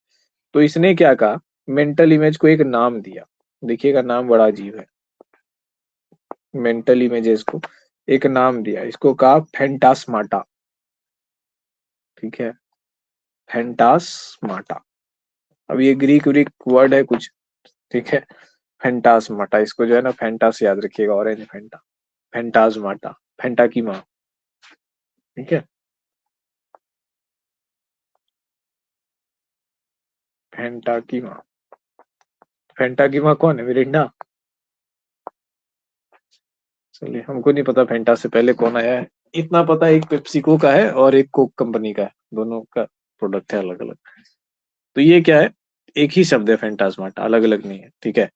तो इसने क्या कहा, मेंटल इमेज को एक नाम दिया। देखिएगा नाम बड़ा अजीब है। मेंटल इमेजेस को एक नाम दिया, इसको कहा फैंटास्माटा, ठीक है। फैंटास्माटा। अब ये ग्रीक व्रीक वर्ड है कुछ, ठीक है। फैंटास्माटा, इसको जो है ना फैंटा से याद रखिएगा, ऑरेंज फैंटा। फैंटास्माटा, फैंटा की माँ, ठीक है। फैंटा की माँ, फैंटा की माँ कौन है, मिरिंडा? चलिए, हमको नहीं पता फैंटा से पहले कौन आया है। इतना पता है एक पेप्सिको का है और एक कोक कंपनी का है, दोनों का प्रोडक्ट है अलग अलग। तो ये क्या है, एक ही शब्द है फैंटास्माटा, अलग अलग नहीं है, ठीक है।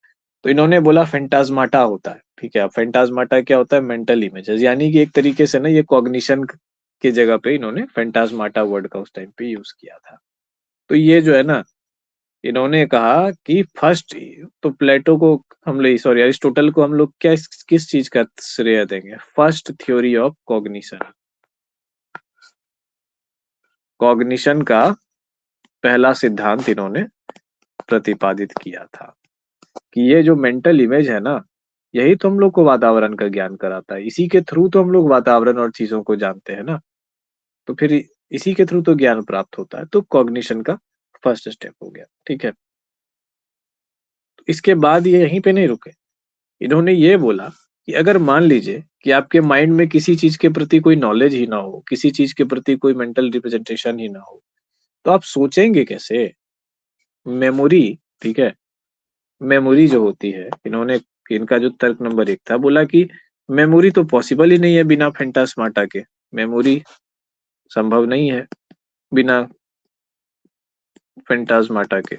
तो इन्होंने बोला फैंटास्माटा होता है, ठीक है। अब फैंटास्माटा क्या होता है, मेंटल इमेजेस, यानी कि एक तरीके से ना ये कॉग्निशन की जगह पे इन्होंने फैंटास्माटा वर्ड का उस टाइम पे यूज किया था। तो ये जो है ना, इन्होंने कहा कि फर्स्ट, तो प्लेटो को हम लोग, सॉरी अरिस्टोटल को हम लोग क्या किस चीज का श्रेय देंगे, first theory of cognition. Cognition का पहला सिद्धांत इन्होंने प्रतिपादित किया था कि ये जो मेंटल इमेज है ना, यही तो हम लोग को वातावरण का ज्ञान कराता है। इसी के थ्रू तो हम लोग वातावरण और चीजों को जानते हैं ना। तो फिर इसी के थ्रू तो ज्ञान प्राप्त होता है। तो कॉग्निशन का फर्स्ट स्टेप हो गया, ठीक है। इसके बाद ये यहीं पे नहीं रुके, इन्होंने ये बोला कि अगर मान लीजिए कि आपके माइंड में किसी चीज के प्रति कोई नॉलेज ही ना हो, किसी चीज के प्रति कोई मेंटल रिप्रेजेंटेशन ही ना हो, तो आप सोचेंगे कैसे। मेमोरी, ठीक है। मेमोरी जो होती है, इन्होंने, इनका जो तर्क नंबर 1 था, बोला कि मेमोरी तो पॉसिबल ही नहीं है बिना फैंटास्माटा के। मेमोरी संभव नहीं है बिना फैंटास्माटा के,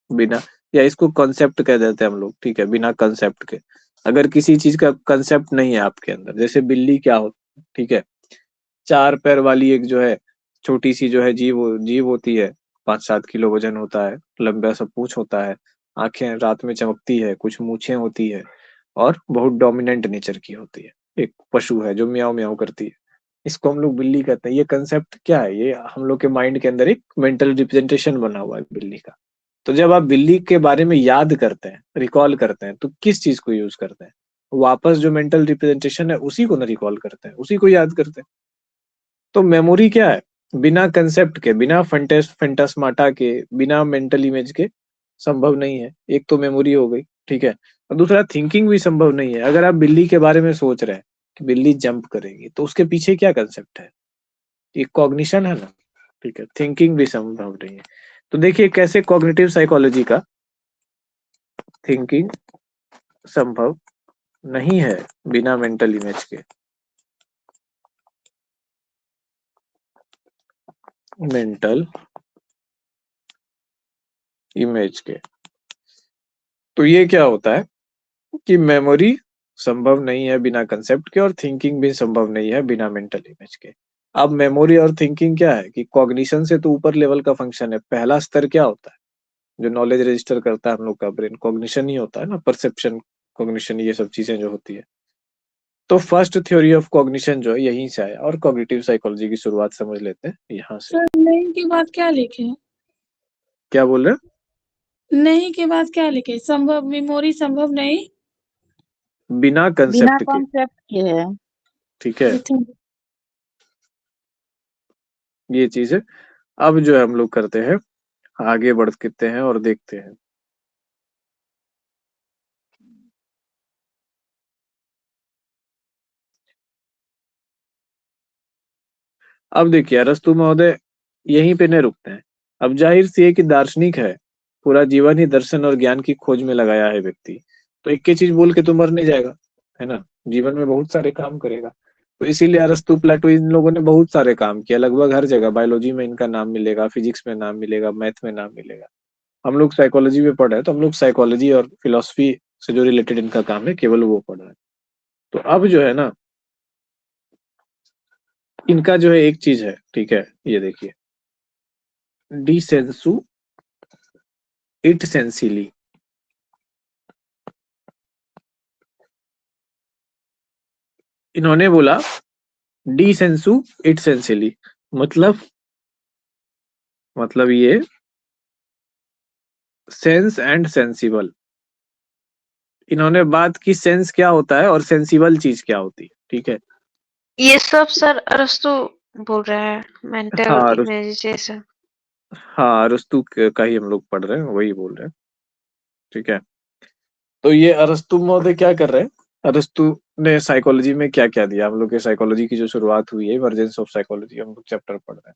बिना, या इसको कॉन्सेप्ट कह देते हैं हम लोग, ठीक है, बिना कंसेप्ट के। अगर किसी चीज का कंसेप्ट नहीं है आपके अंदर, जैसे बिल्ली क्या हो, ठीक है, 4 पैर वाली एक जो है छोटी सी जो है जीव होती है, 5-7 किलो वजन होता है, लंबा सा पूंछ होता है, आंखें रात में चमकती है, कुछ मूछें होती है, और बहुत डोमिनेंट नेचर की होती है। एक पशु है जो म्याऊं म्याऊं करती है, इसको हम लोग बिल्ली कहते हैं। ये कंसेप्ट क्या है, ये हम लोग के माइंड के अंदर एक मेंटल रिप्रेजेंटेशन बना हुआ है बिल्ली का। तो जब आप बिल्ली के बारे में याद करते हैं, रिकॉल करते हैं, तो किस चीज को यूज करते हैं, वापस जो मेंटल रिप्रेजेंटेशन है उसी को ना रिकॉल करते हैं, उसी को याद करते हैं। तो मेमोरी क्या है, बिना कंसेप्ट के, बिना फैंटास्माटा के, बिना मेंटल इमेज के संभव नहीं है। एक तो मेमोरी हो गई, ठीक है। और दूसरा थिंकिंग भी संभव नहीं है। अगर आप बिल्ली के बारे में सोच रहे हैं कि बिल्ली जंप करेगी, तो उसके पीछे क्या कंसेप्ट है, ये कॉग्निशन है ना, ठीक है। थिंकिंग भी संभव नहीं है। तो देखिए कैसे कॉग्निटिव साइकोलॉजी का थिंकिंग संभव नहीं है बिना मेंटल इमेज के, मेंटल इमेज के। तो ये क्या होता है कि मेमोरी संभव नहीं है बिना कंसेप्ट के, और थिंकिंग भी संभव नहीं है बिना मेंटल इमेज के। अब मेमोरी और थिंकिंग क्या है कि कॉग्निशन से तो ऊपर लेवल का फंक्शन है। पहला स्तर क्या होता है, जो नॉलेज रजिस्टर करता है हम लोग का ब्रेन, कॉग्निशन ही होता है ना, परसेप्शन, कॉग्निशन, ये सब चीजें जो होती है। तो फर्स्ट थ्योरी ऑफ कॉग्निशन जो है यहीं से आया, और कॉग्निटिव साइकोलॉजी की शुरुआत समझ लेते हैं यहाँ से। सर नहीं के बाद क्या लिखे हैं? क्या बोल रहे हैं? नहीं के बाद क्या लिखे, संभव मेमोरी संभव नहीं बिना बिना कंसेप्ट के, कॉन्सेप्ट के है। ठीक है, विथ ये चीज है। अब जो है हम लोग करते हैं, आगे बढ़ते हैं और देखते हैं। अब देखिए अरस्तु महोदय यहीं पे नहीं रुकते हैं। अब जाहिर सी है कि दार्शनिक है, पूरा जीवन ही दर्शन और ज्ञान की खोज में लगाया है व्यक्ति, तो एक ही चीज बोल के तो मर नहीं जाएगा, है ना, जीवन में बहुत सारे काम करेगा। तो इसीलिए अरस्तु प्लेटो इन लोगों ने बहुत सारे काम किया, लगभग हर जगह बायोलॉजी में इनका नाम मिलेगा, फिजिक्स में नाम मिलेगा, मैथ में नाम मिलेगा। हम लोग साइकोलॉजी में पढ़ रहे हैं तो हम लोग साइकोलॉजी और फिलोसफी से जो रिलेटेड इनका काम है केवल वो पढ़ रहे हैं। तो अब जो है ना, इनका जो है एक चीज है, ठीक है, ये देखिए, डी सेंसु इट सेंसिली। इन्होंने बोला डी सेंसु इट सेंसिली, मतलब ये सेंस एंड सेंसिबल। इन्होंने बात की सेंस क्या होता है और सेंसिबल चीज क्या होती है, ठीक है। ये सब सर अरस्तु बोल रहे हैं, मेंटल हाँ इमेजिनेशन। हाँ, अरस्तु का ही हम लोग पढ़ रहे हैं, वही बोल रहे हैं, ठीक है। तो ये अरस्तु महोदय क्या कर रहे हैं, अरस्तु ने साइकोलॉजी में क्या क्या दिया। हम लोग के साइकोलॉजी की जो शुरुआत हुई है, इमरजेंस ऑफ साइकोलॉजी, हम लोग चैप्टर पढ़ रहे हैं,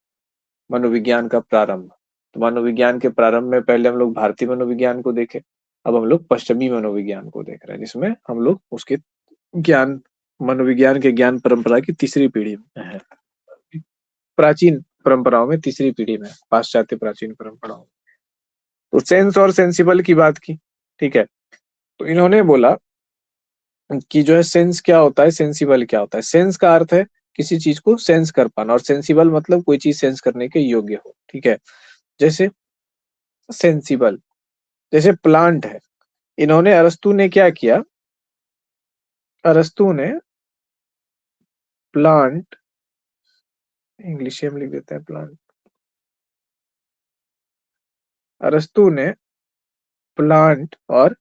मनोविज्ञान का प्रारंभ। तो मनोविज्ञान के प्रारंभ में पहले हम लोग भारतीय मनोविज्ञान को देखे, अब हम लोग पश्चिमी मनोविज्ञान को देख रहे हैं, जिसमें हम लोग उसके ज्ञान, मनोविज्ञान के ज्ञान परंपरा की तीसरी पीढ़ी में है, प्राचीन परंपराओं में तीसरी पीढ़ी में, पाश्चात्य प्राचीन परंपराओं। तो सेंस और सेंसिबल की बात की, ठीक है। तो इन्होंने बोला कि जो है सेंस क्या होता है, सेंसिबल क्या होता है। सेंस का अर्थ है किसी चीज को सेंस कर पाना, और सेंसिबल मतलब कोई चीज सेंस करने के योग्य हो, ठीक है। जैसे सेंसिबल, जैसे प्लांट है। इन्होंने, अरस्तु ने क्या किया, अरस्तु ने प्लांट, इंग्लिश में हम लिख देते हैं प्लांट, अरस्तु ने प्लांट और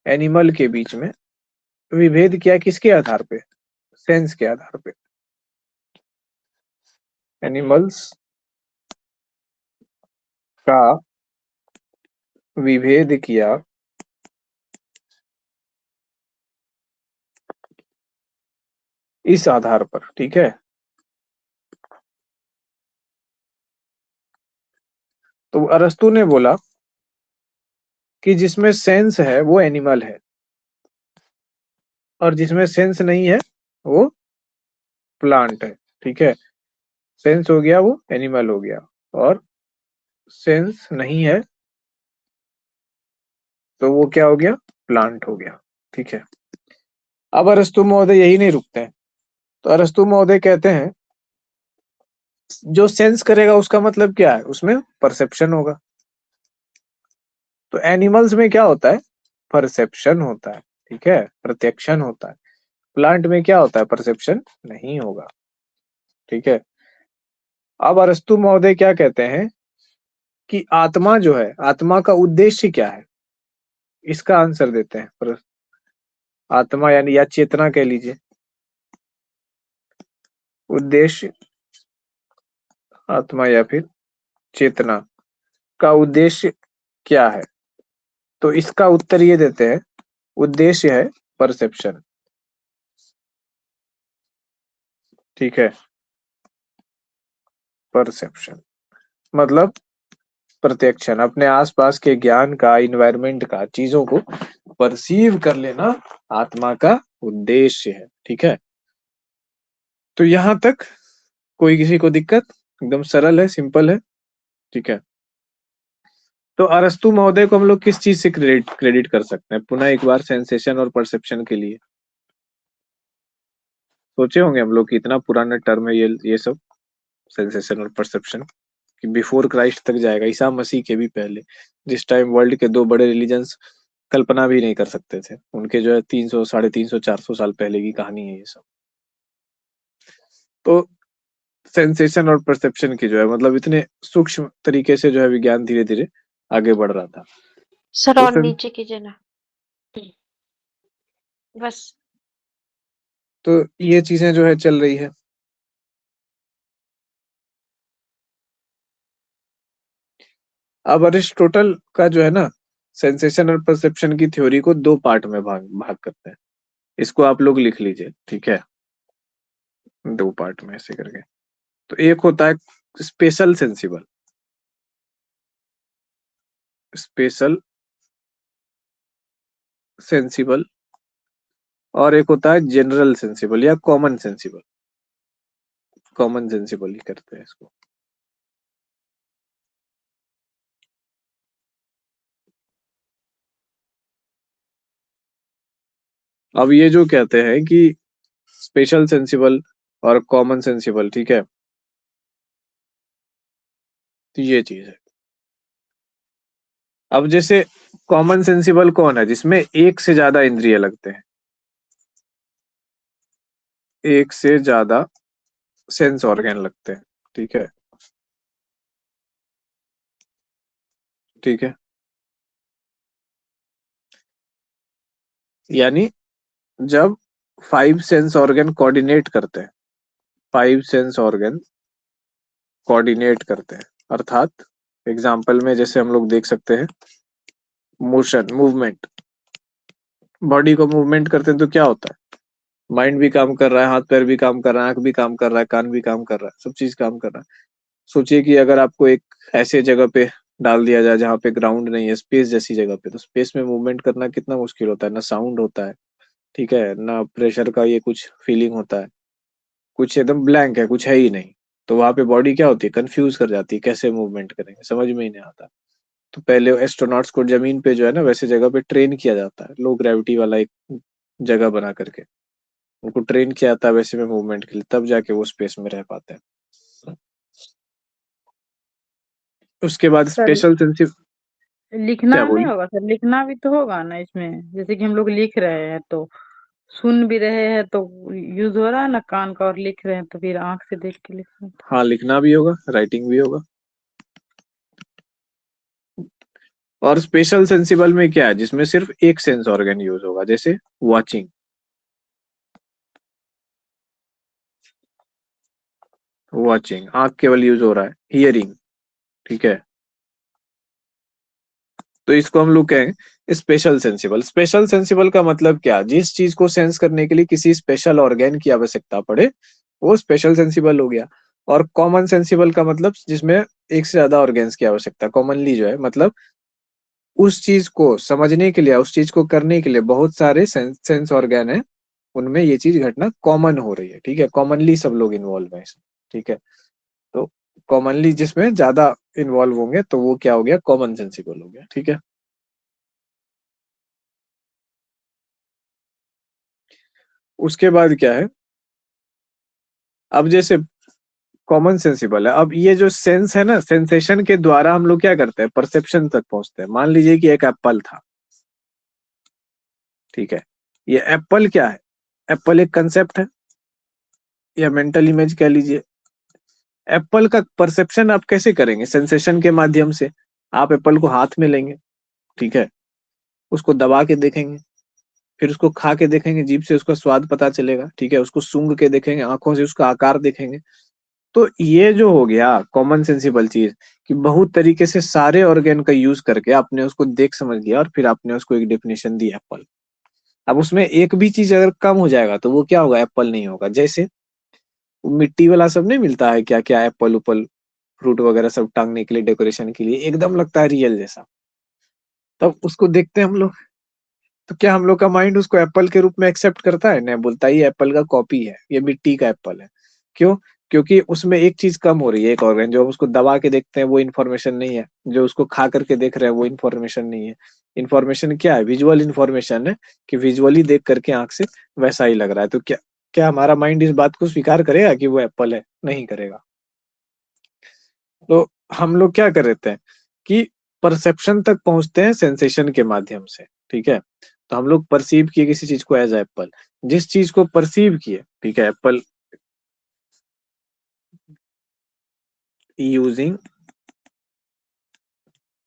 एनिमल के बीच में विभेद किया, किसके आधार पे, सेंस के आधार पे। एनिमल्स का विभेद किया इस आधार पर, ठीक है। तो अरस्तु ने बोला कि जिसमें सेंस है वो एनिमल है, और जिसमें सेंस नहीं है वो प्लांट है, ठीक है। सेंस हो गया वो एनिमल हो गया, और सेंस नहीं है तो वो क्या हो गया, प्लांट हो गया, ठीक है। अब अरस्तु महोदय यही नहीं रुकते हैं, तो अरस्तु महोदय कहते हैं जो सेंस करेगा उसका मतलब क्या है, उसमें परसेप्शन होगा। तो एनिमल्स में क्या होता है, परसेप्शन होता है, ठीक है, प्रत्यक्षण होता है। प्लांट में क्या होता है, परसेप्शन नहीं होगा, ठीक है। अब अरस्तु महोदय क्या कहते हैं कि आत्मा जो है, आत्मा का उद्देश्य क्या है, इसका आंसर देते हैं। पर आत्मा यानी, या चेतना कह लीजिए, उद्देश्य, आत्मा या फिर चेतना का उद्देश्य क्या है, तो इसका उत्तर ये देते हैं, उद्देश्य है परसेप्शन, ठीक है। परसेप्शन मतलब प्रत्यक्षण, अपने आसपास के ज्ञान का, इन्वायरमेंट का, चीजों को परसीव कर लेना आत्मा का उद्देश्य है, ठीक है। तो यहां तक कोई किसी को दिक्कत, एकदम सरल है, सिंपल है, ठीक है। तो अरस्तु महोदय को हम लोग किस चीज से क्रेडिट कर सकते हैं, पुनः एक बार, सेंसेशन और परसेप्शन के लिए। सोचे होंगे हम लोग कि इतना पुराना टर्म है ये सब, सेंसेशन और परसेप्शन, कि बिफोर क्राइस्ट तक जाएगा, ईसा मसीह के भी पहले, जिस टाइम वर्ल्ड के दो बड़े रिलीजन्स कल्पना भी नहीं कर सकते थे, उनके जो है 300, 350, 400 साल पहले की कहानी है ये सब। तो सेंसेशन और परसेप्शन की जो है, मतलब इतने सूक्ष्म तरीके से जो है विज्ञान धीरे धीरे आगे बढ़ रहा था। सर तो और नीचे कीजिए ना, बस। तो ये चीजें जो है चल रही है। अब अरिस्टोटल का जो है ना, सेंसेशन और परसेप्शन की थ्योरी को दो पार्ट में भाग भाग करते हैं। इसको आप लोग लिख लीजिए, ठीक है, दो पार्ट में ऐसे करके। तो एक होता है स्पेशल सेंसिबल, स्पेशल सेंसिबल, और एक होता है जनरल सेंसिबल या कॉमन सेंसिबल। कॉमन सेंसिबल ही करते हैं इसको। अब ये जो कहते हैं कि स्पेशल सेंसिबल और कॉमन सेंसिबल, ठीक है, तो ये चीज है। अब जैसे कॉमन सेंसिबल कौन है? जिसमें एक से ज्यादा इंद्रिय लगते हैं, एक से ज्यादा सेंस ऑर्गन लगते हैं, ठीक है, ठीक है। यानी जब 5 सेंस ऑर्गन कोऑर्डिनेट करते हैं, 5 सेंस ऑर्गन कोऑर्डिनेट करते हैं, अर्थात एग्जाम्पल में जैसे हम लोग देख सकते हैं मोशन, मूवमेंट, बॉडी को मूवमेंट करते हैं तो क्या होता है? माइंड भी काम कर रहा है, हाथ पैर भी काम कर रहा है, आंख भी काम कर रहा है, कान भी काम कर रहा है, सब चीज काम कर रहा है। सोचिए कि अगर आपको एक ऐसे जगह पे डाल दिया जाए जहाँ पे ग्राउंड नहीं है, स्पेस जैसी जगह पे, तो स्पेस में मूवमेंट करना कितना मुश्किल होता है। ना साउंड होता है, ठीक है, ना प्रेशर का ये कुछ फीलिंग होता है, कुछ एकदम ब्लैंक है, कुछ है ही नहीं। तो वहां पे बॉडी क्या होती है? कंफ्यूज कर जाती है, कैसे मूवमेंट करेंगे, समझ में ही नहीं आता। तो पहले एस्ट्रोनॉट्स को जमीन पे जो है ना वैसे जगह पे ट्रेन किया जाता है, लो ग्रेविटी वाला एक जगह बना करके उनको ट्रेन किया जाता है वैसे में मूवमेंट के लिए, तब जाके वो स्पेस में रह पाते हैं। उसके बाद सर स्पेशल सेंसिटिव, लिखना क्या नहीं बोली? होगा सर, लिखना भी तो होगा ना इसमें, जैसे कि हम लोग लिख रहे हैं तो सुन भी रहे हैं तो यूज हो रहा है ना कान का, और लिख रहे हैं तो फिर आंख से देख के लिख रहे हैं। हाँ, लिखना भी होगा, राइटिंग भी होगा। और स्पेशल सेंसिबल में क्या है? जिसमें सिर्फ एक सेंस ऑर्गन यूज होगा, जैसे वॉचिंग, वॉचिंग आंख केवल यूज हो रहा है, हियरिंग, ठीक है। तो इसको हम लोग कहें स्पेशल सेंसिबल। स्पेशल सेंसिबल का मतलब क्या? जिस चीज को सेंस करने के लिए किसी स्पेशल ऑर्गन की आवश्यकता पड़े, वो स्पेशल सेंसिबल हो गया। और कॉमन सेंसिबल का मतलब जिसमें एक से ज्यादा ऑर्गन्स की आवश्यकता, कॉमनली जो है, मतलब उस चीज को समझने के लिए, उस चीज को करने के लिए बहुत सारे सेंस ऑर्गन है, उनमें ये चीज घटना कॉमन हो रही है, ठीक है, कॉमनली सब लोग इन्वॉल्व है इसमें, ठीक है। तो कॉमनली जिसमें ज्यादा इन्वॉल्व होंगे तो वो क्या हो गया? कॉमन सेंसिबल हो गया, ठीक है। उसके बाद क्या है? अब जैसे कॉमन सेंसिबल है, अब ये जो सेंस है ना, सेंसेशन के द्वारा हम लोग क्या करते हैं? परसेप्शन तक पहुंचते हैं। मान लीजिए कि एक एप्पल था, ठीक है, ये एप्पल क्या है? एप्पल एक कंसेप्ट है या मेंटल इमेज कह लीजिए। एप्पल का परसेप्शन आप कैसे करेंगे? सेंसेशन के माध्यम से। आप एप्पल को हाथ में लेंगे, ठीक है, उसको दबा के देखेंगे, फिर उसको खा के देखेंगे, जीभ से उसका स्वाद पता चलेगा, ठीक है, उसको सूंघ के देखेंगे, आंखों से उसका आकार देखेंगे। तो ये जो हो गया कॉमन सेंसिबल चीज, कि बहुत तरीके से सारे ऑर्गन का यूज करके आपने उसको देख समझ लिया और फिर आपने उसको एक डेफिनेशन दी एप्पल। अब उसमें एक भी चीज अगर कम हो जाएगा तो वो क्या होगा? एप्पल नहीं होगा। जैसे मिट्टी वाला सब नहीं मिलता है क्या क्या, एप्पल उप्पल फ्रूट वगैरह सब टांगने के लिए, डेकोरेशन के लिए, एकदम लगता है रियल जैसा, तब उसको देखते हैं हम लोग, तो क्या हम लोग का माइंड उसको एप्पल के रूप में एक्सेप्ट करता है? नहीं, बोलता है ये एप्पल का कॉपी है, ये मिट्टी का एप्पल है। क्यों? क्योंकि उसमें एक चीज कम हो रही है, एक ऑर्गन। जो हम उसको दबा के देखते हैं वो इन्फॉर्मेशन नहीं है, जो उसको खा करके देख रहे हैं वो इन्फॉर्मेशन नहीं है। इन्फॉर्मेशन क्या है? विजुअल इन्फॉर्मेशन है, कि विजुअली देख करके आंख से वैसा ही लग रहा है। तो क्या क्या हमारा माइंड इस बात को स्वीकार करेगा कि वो एप्पल है? नहीं करेगा। तो हम लोग क्या कर रहे हैं कि परसेप्शन तक पहुंचते हैं सेंसेशन के माध्यम से, ठीक है। तो हम लोग परसीव किए किसी चीज को एज एप्पल, जिस चीज को परसीव किए, ठीक है, एप्पल यूजिंग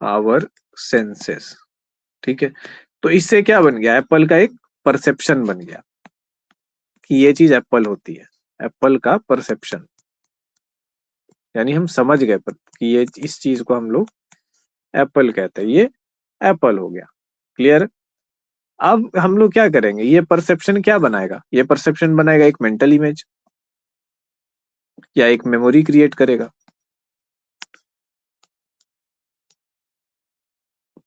आवर सेंसेस, ठीक है। तो इससे क्या बन गया? एप्पल का एक परसेप्शन बन गया कि ये चीज एप्पल होती है, एप्पल का परसेप्शन। यानी हम समझ गए कि ये इस चीज को हम लोग एप्पल कहते हैं, ये एप्पल हो गया। क्लियर? अब हम लोग क्या करेंगे? ये परसेप्शन क्या बनाएगा? ये परसेप्शन बनाएगा एक मेंटल इमेज या एक मेमोरी क्रिएट करेगा।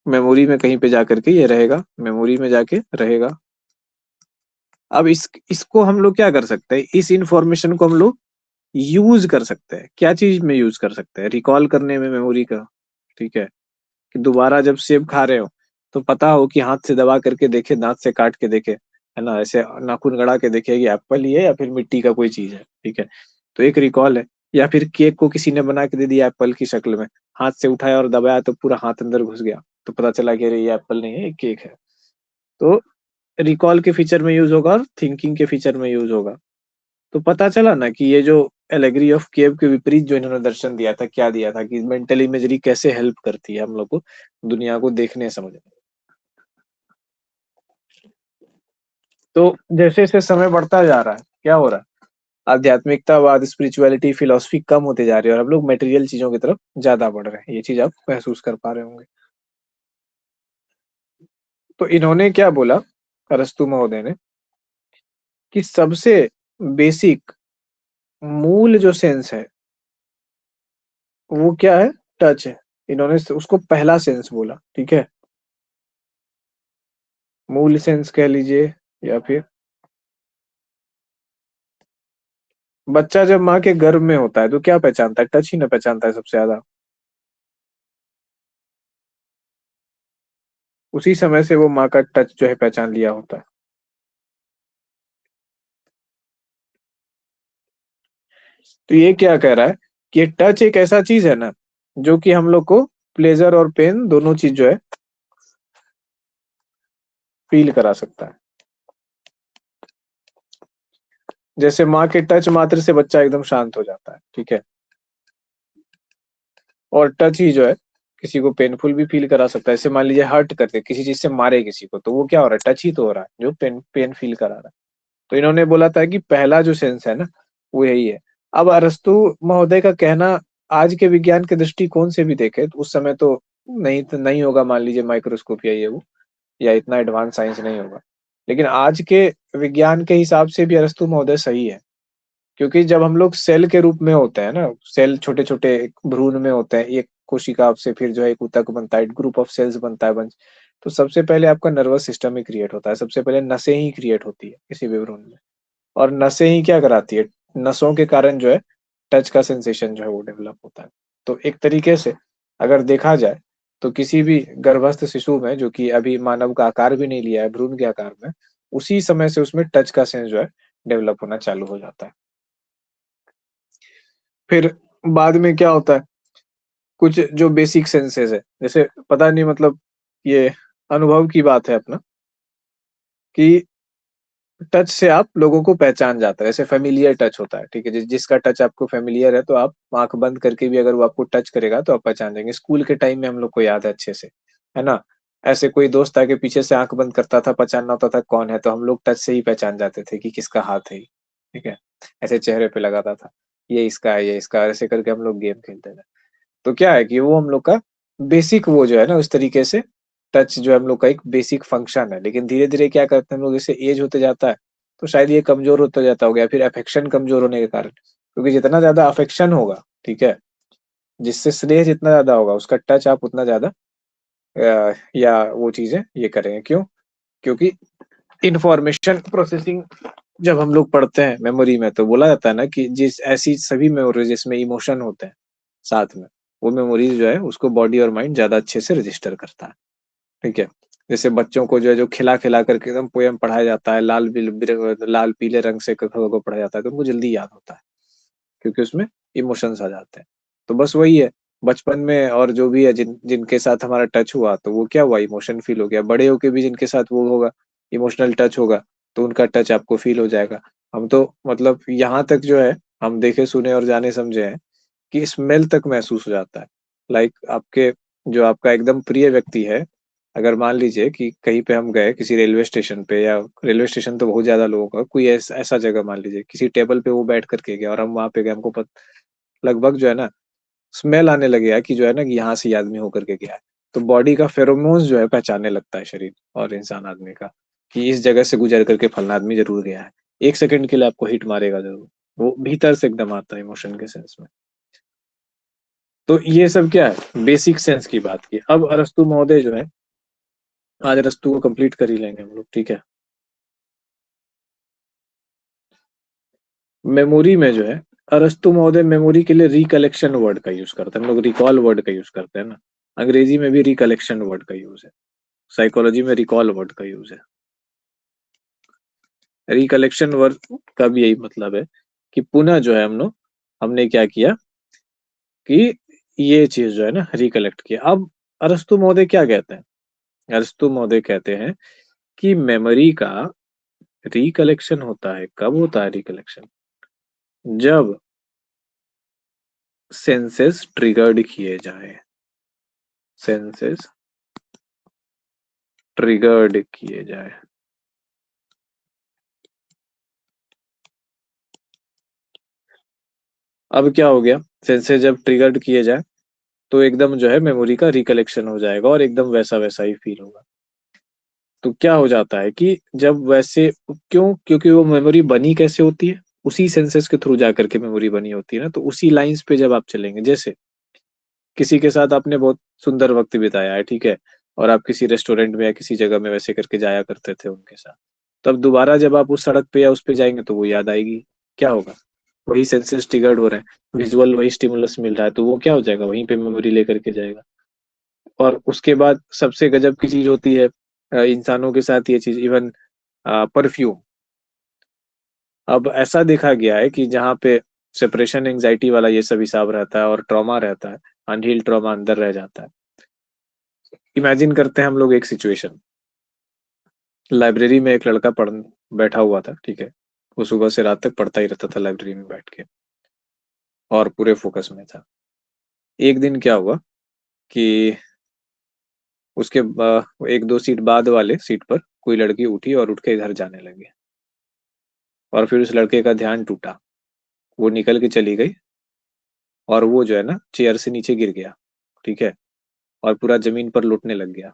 मेमोरी में कहीं पे जाकर के ये रहेगा, मेमोरी में जाके रहेगा। अब इसको हम लोग क्या कर सकते हैं? इस इंफॉर्मेशन को हम लोग यूज कर सकते हैं। क्या चीज में यूज कर सकते हैं? रिकॉल करने में मेमोरी का, ठीक है, कि दोबारा जब सेब खा रहे हो तो पता हो कि हाथ से दबा करके देखे, दांत से काट के देखे, है ना, ऐसे नाखून गड़ा के देखे कि एप्पल ही है या फिर मिट्टी का कोई चीज है, ठीक है, तो एक रिकॉल है। या फिर केक को किसी ने बना के दे दिया एप्पल की शक्ल में, हाथ से उठाया और दबाया तो पूरा हाथ अंदर घुस गया, तो पता चला कि अरे ये एप्पल नहीं है, ये केक है। तो रिकॉल के फीचर में यूज होगा और थिंकिंग के फीचर में यूज होगा। तो पता चला ना कि ये जो एलेगरी ऑफ केव के विपरीत जो इन्होंने दर्शन दिया था, क्या दिया था, कि मेंटल इमेजरी कैसे हेल्प करती है हम लोग को दुनिया को देखने समझने। तो जैसे जैसे समय बढ़ता जा रहा है, क्या हो रहा है, आध्यात्मिकतावाद, स्पिरिचुअलिटी, फिलोसफी कम होते जा रही है और हम लोग मटेरियल चीजों की तरफ ज्यादा बढ़ रहे हैं। ये चीज आप महसूस कर पा रहे होंगे। तो इन्होंने क्या बोला, अरस्तु महोदय ने, कि सबसे बेसिक मूल जो सेंस है वो क्या है? टच है। इन्होंने उसको पहला सेंस बोला, ठीक है, मूल सेंस कह लीजिए। या फिर बच्चा जब माँ के गर्भ में होता है तो क्या पहचानता है? टच ही ना पहचानता है सबसे ज्यादा। उसी समय से वो माँ का टच जो है पहचान लिया होता है। तो ये क्या कह रहा है कि टच एक ऐसा चीज है ना जो कि हम लोग को प्लेजर और पेन दोनों चीज जो है फील करा सकता है। जैसे माँ के टच मात्र से बच्चा एकदम शांत हो जाता है, ठीक है, और टच ही जो है किसी को पेनफुल भी फील करा सकता है। जैसे मान लीजिए हर्ट करके किसी चीज से मारे किसी को, तो वो क्या हो रहा है? टच ही तो हो रहा है जो पेन पेन फील करा रहा है। तो इन्होंने बोला था कि पहला जो सेंस है ना वो यही है। अब अरस्तु महोदय का कहना आज के विज्ञान के दृष्टिकोण से भी देखे तो उस समय तो नहीं होगा, मान लीजिए माइक्रोस्कोप या ये वो, या इतना एडवांस साइंस नहीं होगा, लेकिन आज के विज्ञान के हिसाब से भी अरस्तु महोदय सही है। क्योंकि जब हम लोग सेल के रूप में होते हैं ना, सेल छोटे छोटे भ्रूण में होते हैं, एक कोशिका से फिर जो है एक ऊतक बनता है, ग्रुप ऑफ सेल्स बनता है वंश, तो सबसे पहले आपका नर्वस सिस्टम ही क्रिएट होता है, सबसे पहले नसें ही क्रिएट होती है किसी भी भ्रूण में। और नसें ही क्या कराती है? नसों के कारण जो है टच का सेंसेशन जो है वो डेवलप होता है। तो एक तरीके से अगर देखा जाए तो किसी भी गर्भस्थ शिशु में जो कि अभी मानव का आकार भी नहीं लिया है, भ्रूण के आकार में, उसी समय से उसमें टच का सेंस जो है डेवलप होना चालू हो जाता है। फिर बाद में क्या होता है, कुछ जो बेसिक सेंसेस है, जैसे पता नहीं मतलब ये अनुभव की बात है अपना, कि टच से आप लोगों को पहचान जाता है। जैसे फेमिलियर टच होता है, ठीक है, जिसका टच आपको फेमिलियर है तो आप आंख बंद करके भी अगर वो आपको टच करेगा तो आप पहचान जाएंगे। स्कूल के टाइम में हम लोग को याद है अच्छे से, है ना, ऐसे कोई दोस्त आके पीछे से आंख बंद करता था, पहचानना होता था कौन है, तो हम लोग टच से ही पहचान जाते थे कि किसका हाथ है ये, ठीक है, ऐसे चेहरे पे लगाता था, ये इसका है, ये इसका, ऐसे करके हम लोग गेम खेलते थे। तो क्या है कि वो हम लोग का बेसिक वो जो है ना, उस तरीके से टच जो है हम लोग का एक बेसिक फंक्शन है। लेकिन धीरे धीरे क्या करते हैं हम लोग, जैसे एज होते जाता है तो शायद ये कमजोर होता जाता होगा, या फिर अफेक्शन कमजोर होने के कारण, क्योंकि जितना ज्यादा अफेक्शन होगा, ठीक है, जिससे स्नेह जितना ज्यादा होगा उसका टच आप उतना ज्यादा या वो चीजें ये करेंगे। क्यों? क्योंकि इंफॉर्मेशन प्रोसेसिंग जब हम लोग पढ़ते हैं मेमोरी में तो बोला जाता है ना कि जिस ऐसी सभी मेमोरी जिसमें इमोशन होते हैं साथ में, वो मेमोरीज जो है उसको बॉडी और माइंड ज्यादा अच्छे से रजिस्टर करता है, ठीक है। जैसे बच्चों को जो है जो खिला खिला करके एकदम पोयम पढ़ाया जाता है, लाल पीले रंग से कथाओं को पढ़ाया जाता है, तो उनको जल्दी याद होता है क्योंकि उसमें इमोशंस आ जाते हैं। तो बस वही है, बचपन में और जो भी है जिनके साथ हमारा टच हुआ तो वो क्या हुआ, इमोशन फील हो गया। बड़े होके भी जिनके साथ वो होगा, इमोशनल टच होगा, तो उनका टच आपको फील हो जाएगा। हम तो मतलब यहाँ तक जो है हम देखे सुने और जाने समझे हैं कि स्मेल तक महसूस हो जाता है। लाइक आपके जो आपका एकदम प्रिय व्यक्ति है, अगर मान लीजिए कि कहीं पे हम गए किसी रेलवे स्टेशन पे, या रेलवे स्टेशन तो बहुत ज्यादा लोगों का, कोई ऐसा जगह मान लीजिए किसी टेबल पे वो बैठ करके गया और हम वहां पे गए, हमको लगभग जो है ना स्मेल आने लगे है कि जो है ना कि यहाँ से ये आदमी होकर के गया है, तो बॉडी का फेरोमोन्स जो है पहचानने लगता है शरीर और इंसान आदमी का, कि इस जगह से गुजर करके फलना आदमी जरूर गया है। एक सेकंड के लिए आपको हिट मारेगा जरूर, वो भीतर से एकदम आता है इमोशन के सेंस में। तो ये सब क्या है, बेसिक सेंस की बात की। अब अरस्तु महोदय जो है, आज अरस्तु को कंप्लीट कर ही लेंगे हम लोग, ठीक है। मेमोरी में जो है अरस्तु महोदय मेमोरी के लिए रिकलेक्शन वर्ड का यूज करते हैं, हम लोग रिकॉल वर्ड का यूज करते हैं ना, अंग्रेजी में भी रिकलेक्शन वर्ड का यूज है, साइकोलॉजी में रिकॉल वर्ड का यूज है। रिकलेक्शन वर्ड का भी यही मतलब है कि पुनः जो है हमने क्या किया कि ये चीज जो है ना रिकलेक्ट किया। अब अरस्तु महोदय क्या कहते हैं? अरस्तु महोदय कहते हैं कि मेमोरी का रिकलेक्शन होता है। कब होता है रिकलेक्शन? जब सेंसेस ट्रिगर्ड किए जाए, सेंसेस ट्रिगर्ड किए जाए। अब क्या हो गया, सेंसेस जब ट्रिगर्ड किए जाए तो एकदम जो है मेमोरी का रिकलेक्शन हो जाएगा और एकदम वैसा वैसा ही फील होगा। तो क्या हो जाता है कि जब वैसे, क्योंकि वो मेमोरी बनी कैसे होती है, उसी सेंसेस के थ्रू जाकर के मेमोरी बनी होती है ना। तो उसी लाइंस पे जब आप चलेंगे, जैसे किसी के साथ आपने बहुत सुंदर वक्त बिताया है, ठीक है, और आप किसी रेस्टोरेंट में या किसी जगह में वैसे करके जाया करते थे उनके साथ, तब दोबारा जब आप उस सड़क पे या उस पे जाएंगे तो वो याद आएगी। क्या होगा, वही सेंसेस ट्रिगर्ड हो रहे हैं, विजुअल वही स्टिमुलस मिल रहा है, तो वो क्या हो जाएगा, वहीं पे मेमोरी लेकर के जाएगा। और उसके बाद सबसे गजब की चीज होती है इंसानों के साथ ये चीज, इवन परफ्यूम। अब ऐसा देखा गया है कि जहाँ पे सेपरेशन एंजाइटी वाला ये सब हिसाब रहता है और ट्रॉमा रहता है, अनहील्ड ट्रॉमा अंदर रह जाता है। इमेजिन करते हैं हम लोग एक सिचुएशन, लाइब्रेरी में एक लड़का पढ़ बैठा हुआ था, ठीक है, वो सुबह से रात तक पढ़ता ही रहता था लाइब्रेरी में बैठ के और पूरे फोकस में था। एक दिन क्या हुआ कि उसके एक दो सीट बाद वाले सीट पर कोई लड़की उठी और उठ के इधर जाने लगी, और फिर उस लड़के का ध्यान टूटा, वो निकल के चली गई और वो जो है ना चेयर से नीचे गिर गया, ठीक है, और पूरा जमीन पर लुटने लग गया,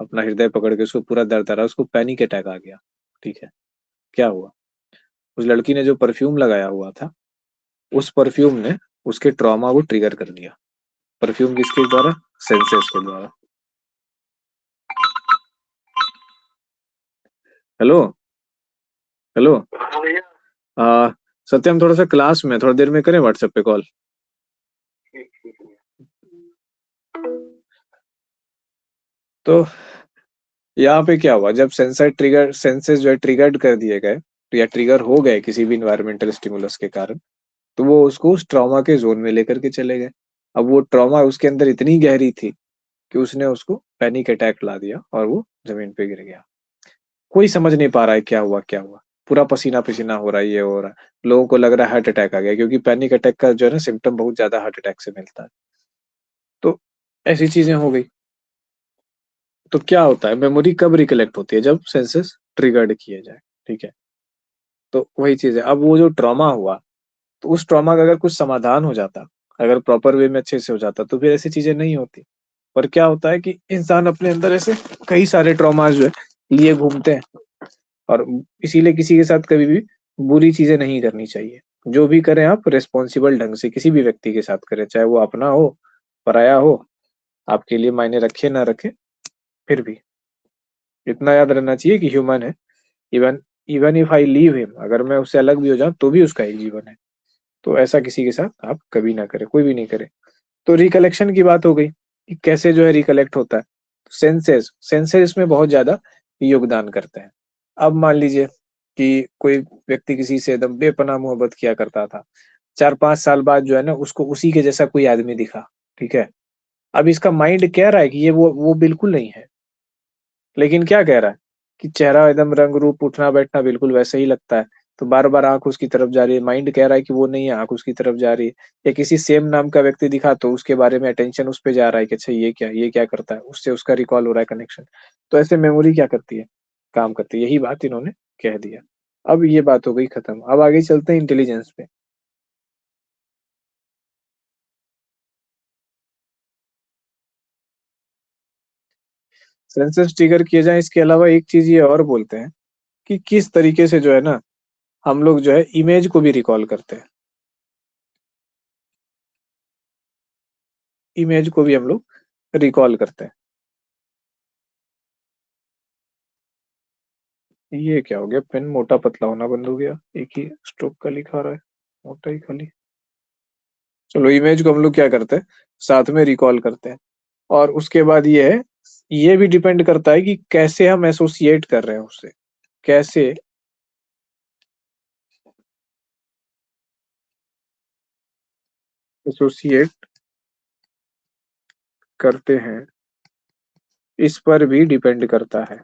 अपना हृदय पकड़ के, उसको पूरा दर्द आ रहा, उसको पैनिक अटैक आ गया, ठीक है। क्या हुआ, उस लड़की ने जो परफ्यूम लगाया हुआ था, उस परफ्यूम ने उसके ट्रॉमा को ट्रिगर कर दिया। परफ्यूम किसके द्वारा? सेंसेस के द्वारा। Hello, hello. आ, सत्यम, थोड़ा सा क्लास में, थोड़ा देर में करें व्हाट्सएप पे कॉल? तो यहाँ पे क्या हुआ, जब सेंसर ट्रिगर, सेंसेस जो है ट्रिगर्ड कर दिए गए या ट्रिगर हो गए किसी भी इन्वायरमेंटल स्टिमुलस के कारण, तो वो उसको उस ट्रॉमा के जोन में लेकर के चले गए। अब वो ट्रॉमा उसके अंदर इतनी गहरी थी कि उसने उसको पैनिक अटैक ला दिया और वो जमीन पे गिर गया। कोई समझ नहीं पा रहा है क्या हुआ क्या हुआ, पूरा पसीना पसीना हो रहा है, ये हो रहा है, लोगों को लग रहा है हार्ट अटैक आ गया, क्योंकि पैनिक अटैक का जो है ना सिम्टम बहुत ज्यादा हार्ट अटैक से मिलता है। तो ऐसी चीजें हो गई। तो क्या होता है, मेमोरी कब रिकलेक्ट होती है? जब सेंसेस ट्रिगर्ड किए जाए, ठीक है। तो वही चीज है, अब वो जो ट्रॉमा हुआ, तो उस ट्रॉमा का अगर कुछ समाधान हो जाता, अगर प्रॉपर वे में अच्छे से हो जाता, तो फिर ऐसी चीजें नहीं होती। पर क्या होता है कि इंसान अपने अंदर ऐसे कई सारे ट्रॉमास जो है लिए घूमते हैं, और इसीलिए किसी के साथ कभी भी बुरी चीजें नहीं करनी चाहिए। जो भी करें आप रिस्पॉन्सिबल ढंग से किसी भी व्यक्ति के साथ करें, चाहे वो अपना हो, पराया हो, आपके लिए मायने रखे ना रखे, फिर भी इतना याद रहना चाहिए कि ह्यूमन है। Even even if I leave him, अगर मैं उससे अलग भी हो जाऊं तो भी उसका एक जीवन है। तो ऐसा किसी के साथ आप कभी ना करें, कोई भी नहीं करे। तो रिकलेक्शन की बात हो गई कि कैसे जो है रिकलेक्ट होता है। सेंसेस सेंसेस इसमें बहुत ज्यादा योगदान करते हैं। अब मान लीजिए कि कोई व्यक्ति किसी से एकदम बेपनाह मोहब्बत किया करता था, 4-5 साल बाद जो है ना उसको उसी के जैसा कोई आदमी दिखा, ठीक है। अब इसका माइंड कह रहा है कि ये वो बिल्कुल नहीं है, लेकिन क्या कह रहा है कि चेहरा एकदम रंग रूप उठना बैठना बिल्कुल वैसे ही लगता है। तो बार बार आंख उसकी तरफ जा रही है, माइंड कह रहा है कि वो नहीं है, आंख उसकी तरफ जा रही है। या किसी सेम नाम का व्यक्ति दिखा तो उसके बारे में अटेंशन उस पे जा रहा है कि अच्छा ये क्या करता है, उससे उसका रिकॉल हो रहा है कनेक्शन। तो ऐसे मेमोरी क्या करती है, काम करती है। यही बात इन्होंने कह दिया। अब ये बात हो गई खत्म, अब आगे चलते हैं इंटेलिजेंस पे। सेंसस ट्रिगर किए जाए, इसके अलावा एक चीज ये और बोलते हैं कि किस तरीके से जो है ना हम लोग जो है इमेज को भी रिकॉल करते हैं, इमेज को भी हम लोग रिकॉल करते हैं। ये क्या हो गया, पेन मोटा पतला होना बंद हो गया, एक ही स्ट्रोक का लिखा रहा है। मोटा ही खाली। चलो इमेज को हम लोग क्या करते हैं, साथ में रिकॉल करते हैं। और उसके बाद ये है, ये भी डिपेंड करता है कि कैसे हम एसोसिएट कर रहे हैं उससे, कैसे एसोसिएट करते हैं, इस पर भी डिपेंड करता है।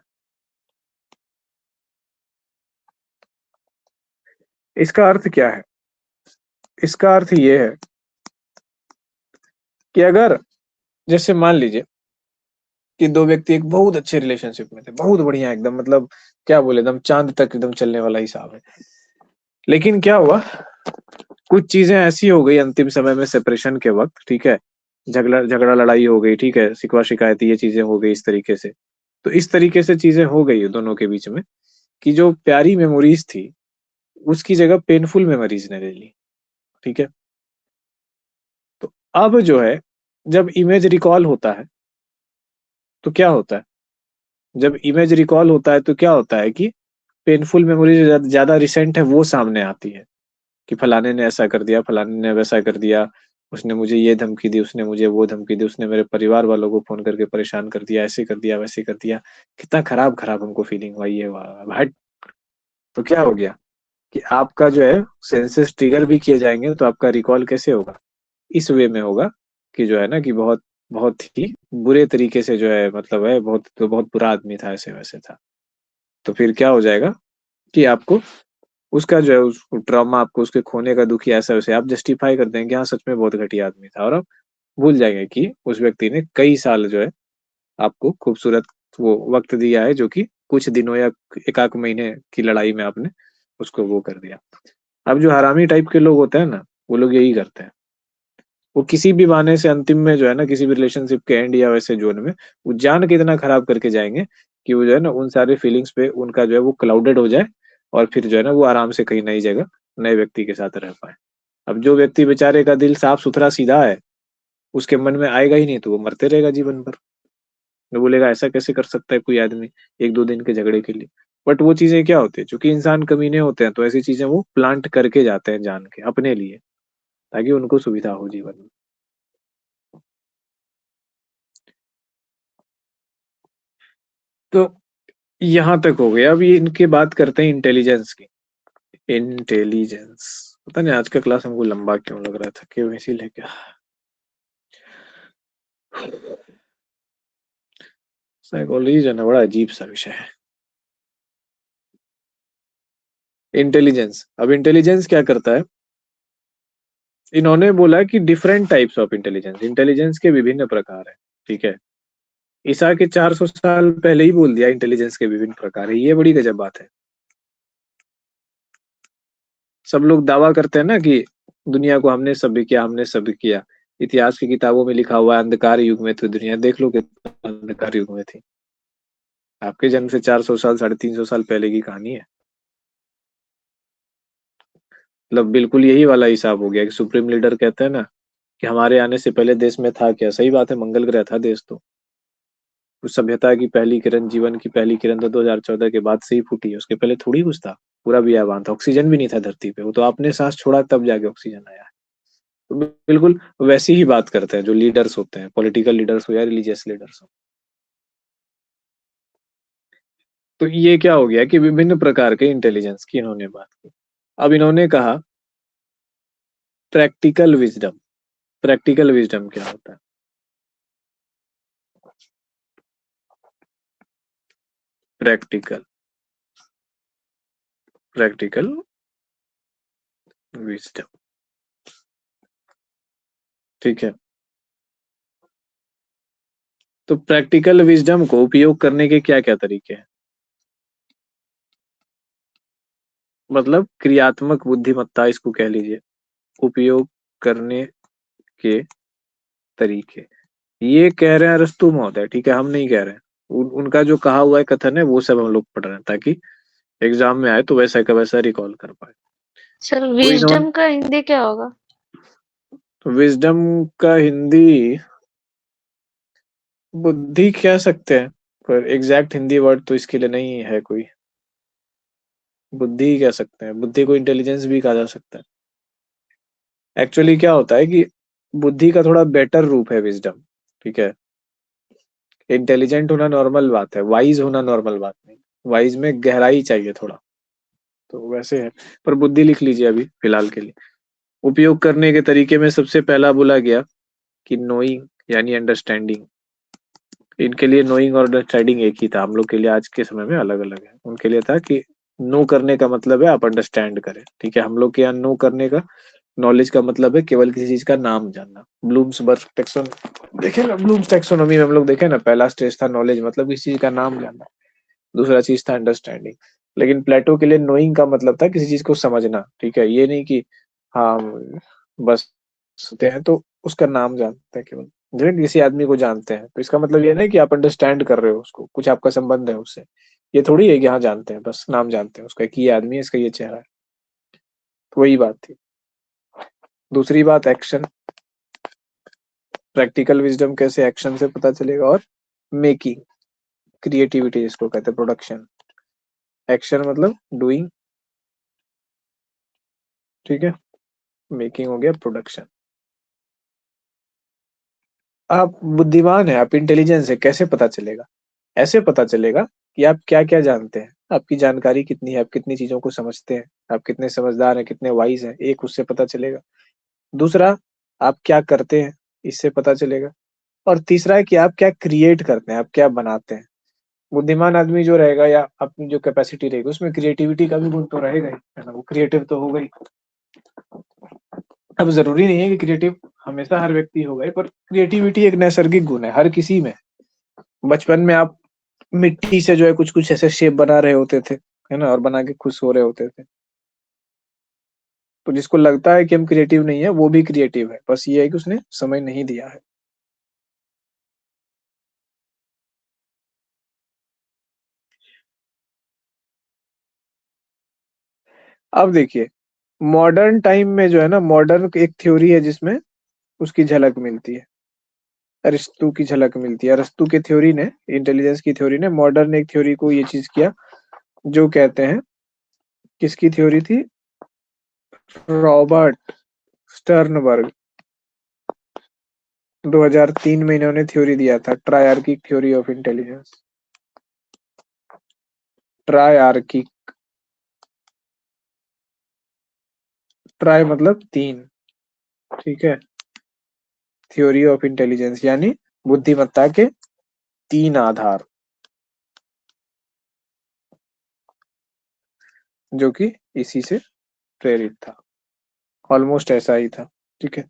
इसका अर्थ क्या है? इसका अर्थ ये है कि अगर जैसे मान लीजिए कि दो व्यक्ति एक बहुत अच्छे रिलेशनशिप में थे, बहुत बढ़िया एकदम, मतलब क्या बोले, एकदम चांद तक एकदम चलने वाला हिसाब है। लेकिन क्या हुआ, कुछ चीजें ऐसी हो गई अंतिम समय में सेपरेशन के वक्त, ठीक है, झगड़ा झगड़ा लड़ाई हो गई, ठीक है, शिकवा शिकायत, ये चीजें हो गई इस तरीके से। तो इस तरीके से चीजें हो गई दोनों के बीच में कि जो प्यारी मेमोरीज थी उसकी जगह पेनफुल मेमोरीज ने ले ली, ठीक है। तो अब जो है, जब इमेज रिकॉल होता है तो क्या होता है, जब इमेज रिकॉल होता है तो क्या होता है कि पेनफुल मेमोरी जो ज्यादा रिसेंट है वो सामने आती है कि फलाने ने ऐसा कर दिया, फलाने ने वैसा कर दिया, उसने मुझे ये धमकी दी, उसने मुझे वो धमकी दी, उसने मेरे परिवार वालों को फोन करके परेशान कर दिया, ऐसे कर दिया, वैसे कर दिया, कितना खराब खराब हमको फीलिंग हुआ, ये हुआ हट। तो क्या हो गया कि आपका जो है सेंसेस ट्रिगर भी किए जाएंगे, तो आपका रिकॉल कैसे होगा, इस वे में होगा कि जो है ना कि बहुत बहुत ही बुरे तरीके से जो है, मतलब है बहुत, तो बहुत बुरा आदमी था, ऐसे वैसे था। तो फिर क्या हो जाएगा कि आपको उसका जो है उस ट्रॉमा, आपको उसके खोने का दुखी ऐसा वैसे आप जस्टिफाई कर देंगे, हाँ सच में बहुत घटिया आदमी था, और आप भूल जाएंगे कि उस व्यक्ति ने कई साल जो है आपको खूबसूरत वो वक्त दिया है, जो कि कुछ दिनों या एक आध महीने की लड़ाई में आपने उसको वो कर दिया। अब जो हरामी टाइप के लोग होते हैं ना, वो लोग यही करते हैं, वो किसी भी बहाने से अंतिम में जो है ना, किसी भी रिलेशनशिप के एंड या वैसे जोन में वो जान के इतना खराब करके जाएंगे कि वो जो है ना उन सारे फीलिंग्स पे उनका जो है वो क्लाउडेड हो जाए, और फिर जो है ना वो आराम से कहीं नई जगह नए व्यक्ति के साथ रह पाए। अब जो व्यक्ति बेचारे का दिल साफ सुथरा सीधा है, उसके मन में आएगा ही नहीं, तो वो मरते रहेगा जीवन भर। वो बोलेगा ऐसा कैसे कर सकता है कोई आदमी एक दो दिन के झगड़े के लिए। बट वो चीजें क्या होती है, क्योंकि इंसान कमीने होते हैं, तो ऐसी चीजें वो प्लांट करके जाते हैं जान के अपने लिए, ताकि उनको सुविधा हो जीवन में। तो यहाँ तक हो गया। अब ये इनके बात करते हैं इंटेलिजेंस की। इंटेलिजेंस, पता नहीं आज का क्लास हमको लंबा क्यों लग रहा था, क्यों, इसीलिए क्या। साइकोलॉजी जो है ना बड़ा अजीब सा विषय है। इंटेलिजेंस, अब इंटेलिजेंस क्या करता है, इन्होंने बोला कि different types of intelligence, intelligence के विभिन्न प्रकार है, ठीक है। ईसा के 400 साल पहले ही बोल दिया इंटेलिजेंस के विभिन्न प्रकार है, ये बड़ी गजब बात है। सब लोग दावा करते हैं ना कि दुनिया को हमने सब किया, हमने सब किया। इतिहास की किताबों में लिखा हुआ है अंधकार युग में थी दुनिया, देख लो कितना अंधकार युग में थी। आपके जन्म से 400 साल 350 साल पहले की कहानी है। मतलब बिल्कुल यही वाला हिसाब हो गया कि सुप्रीम लीडर कहते हैं ना कि हमारे आने से पहले देश में था क्या, सही बात है, मंगल ग्रह था देश तो। उस सभ्यता की पहली किरण, जीवन की पहली किरण तो 2014 के बाद से ही फूटी है, उसके पहले थोड़ी कुछ था। पूरा बियाबान था, ऑक्सीजन भी नहीं था धरती पे, वो तो आपने सांस छोड़ा तब जाके ऑक्सीजन आया है। तो बिल्कुल वैसी ही बात करते हैं जो लीडर्स होते हैं, पॉलिटिकल लीडर्स हो या रिलीजियस लीडर्स हो। तो ये क्या हो गया कि विभिन्न प्रकार के इंटेलिजेंस की इन्होंने बात की। अब इन्होंने कहा प्रैक्टिकल विजडम। प्रैक्टिकल विजडम क्या होता है? प्रैक्टिकल, प्रैक्टिकल विजडम, ठीक है। तो प्रैक्टिकल विजडम को उपयोग करने के क्या क्या तरीके हैं, मतलब क्रियात्मक बुद्धिमत्ता इसको कह लीजिए, उपयोग करने के तरीके, ये कह रहे हैं अरस्तु महोदय, ठीक है, हम नहीं कह रहे हैं। उनका जो कहा हुआ है कथन है वो सब हम लोग पढ़ रहे हैं, ताकि एग्जाम में आए तो वैसा का वैसा रिकॉल कर पाए। सर तो इन्होंने, विजडम का हिंदी क्या होगा? विजडम का हिंदी बुद्धि कह सकते हैं, पर एग्जैक्ट हिंदी वर्ड तो इसके लिए नहीं है कोई। बुद्धि ही कह सकते हैं, बुद्धि को इंटेलिजेंस भी कहा जा सकता है। एक्चुअली क्या होता है कि बुद्धि का थोड़ा बेटर रूप है विजडम, ठीक है। इंटेलिजेंट होना नॉर्मल बात है, वाइज होना नॉर्मल बात नहीं। वाइज में गहराई चाहिए थोड़ा, तो वैसे है। पर बुद्धि लिख लीजिए अभी फिलहाल के लिए। उपयोग करने के तरीके में सबसे पहला बोला गया कि नोइंग यानी अंडरस्टैंडिंग। इनके लिए नोइंग और अंडरस्टैंडिंग एक ही था, हम लोग के लिए आज के समय में अलग अलग है। उनके लिए था कि नो करने का मतलब है आप अंडरस्टैंड करें, ठीक है। हम लोग के यहाँ नो करने का, नॉलेज का मतलब है केवल किसी चीज का नाम जानना। ब्लूम्सबर्ग टेक्सोन देखे ना, ब्लूम्स टेक्सोनोमी में हम लोग देखे ना, पहला स्टेज था नॉलेज, मतलब किसी चीज का नाम जानना। दूसरा चीज था अंडरस्टैंडिंग। लेकिन प्लेटो के लिए नोइंग का मतलब था किसी चीज को समझना, ठीक है। ये नहीं कि हाँ बस सुनते हैं तो उसका नाम जानते हैं केवल, जैसे किसी आदमी को जानते हैं तो इसका मतलब ये नहीं कि आप अंडरस्टैंड कर रहे हो उसको, कुछ आपका संबंध है उससे। ये थोड़ी है कि हाँ जानते हैं, बस नाम जानते हैं उसका कि ये आदमी है, इसका ये चेहरा है। तो वही बात थी। दूसरी बात एक्शन, प्रैक्टिकल विजडम कैसे एक्शन से पता चलेगा। और मेकिंग, क्रिएटिविटी जिसको कहते हैं, प्रोडक्शन। एक्शन मतलब डूइंग, ठीक है। मेकिंग हो गया प्रोडक्शन। आप बुद्धिमान है, आप इंटेलिजेंस है, कैसे पता चलेगा? ऐसे पता चलेगा कि आप क्या क्या जानते हैं, आपकी जानकारी कितनी है, आप कितनी चीजों को समझते हैं, आप कितने समझदार हैं, कितने वाइज हैं, एक उससे पता चलेगा। दूसरा, आप क्या करते हैं, इससे पता चलेगा। और तीसरा है कि आप क्या क्रिएट करते हैं, आप क्या बनाते हैं। बुद्धिमान आदमी जो रहेगा या अपनी जो कैपेसिटी रहेगी उसमें क्रिएटिविटी का भी गुण तो रहेगा ही, है ना, वो क्रिएटिव तो होगा ही। अब जरूरी नहीं है कि क्रिएटिव हमेशा हर व्यक्ति होगा ही, पर क्रिएटिविटी एक नैसर्गिक गुण है हर किसी में। बचपन में आप मिट्टी से जो है कुछ कुछ ऐसे शेप बना रहे होते थे, है ना, और बना के खुश हो रहे होते थे। तो जिसको लगता है कि हम क्रिएटिव नहीं है, वो भी क्रिएटिव है, बस ये है कि उसने समय नहीं दिया है। अब देखिए, मॉडर्न टाइम में जो है ना, मॉडर्न एक थ्योरी है जिसमें उसकी झलक मिलती है, अरिस्तु की झलक मिलती है। अरिस्तु के थ्योरी ने, इंटेलिजेंस की थ्योरी ने, मॉडर्न एक थ्योरी को ये चीज किया जो कहते हैं, किसकी थ्योरी थी? Robert Sternberg. 2003 में इन्होंने थ्योरी दिया था, ट्रायआर्किक थ्योरी ऑफ इंटेलिजेंस। ट्रायआर्किक, ट्राई मतलब तीन, ठीक है। थ्योरी ऑफ इंटेलिजेंस यानी बुद्धिमत्ता के तीन आधार, जो कि इसी से प्रेरित था, ऑलमोस्ट ऐसा ही था, ठीक है।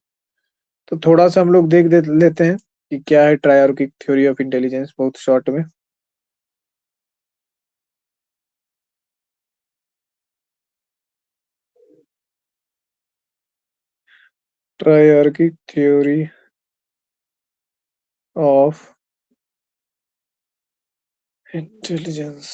तो थोड़ा सा हम लोग लेते हैं कि क्या है ट्रायआर्किक थ्योरी ऑफ इंटेलिजेंस, बहुत शॉर्ट में। ट्रायआर्किक थ्योरी ऑफ इंटेलिजेंस,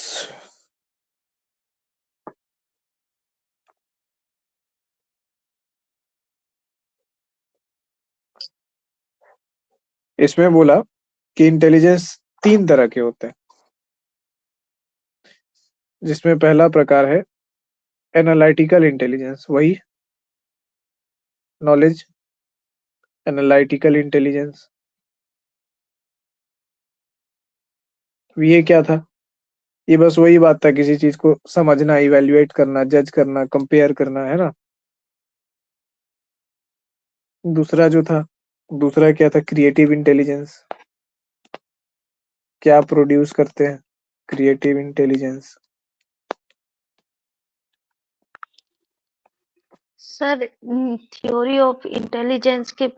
इसमें बोला कि इंटेलिजेंस तीन तरह के होते हैं, जिसमें पहला प्रकार है एनालिटिकल इंटेलिजेंस, वही नॉलेज, एनालिटिकल इंटेलिजेंस। ये क्या था? ये बस वही बात था, किसी चीज को समझना, इवेल्युएट करना, जज करना, कंपेयर करना, है ना। दूसरा जो था, दूसरा क्या था? क्रिएटिव इंटेलिजेंस, क्या प्रोड्यूस करते हैं, creative intelligence. Sir theory of intelligence के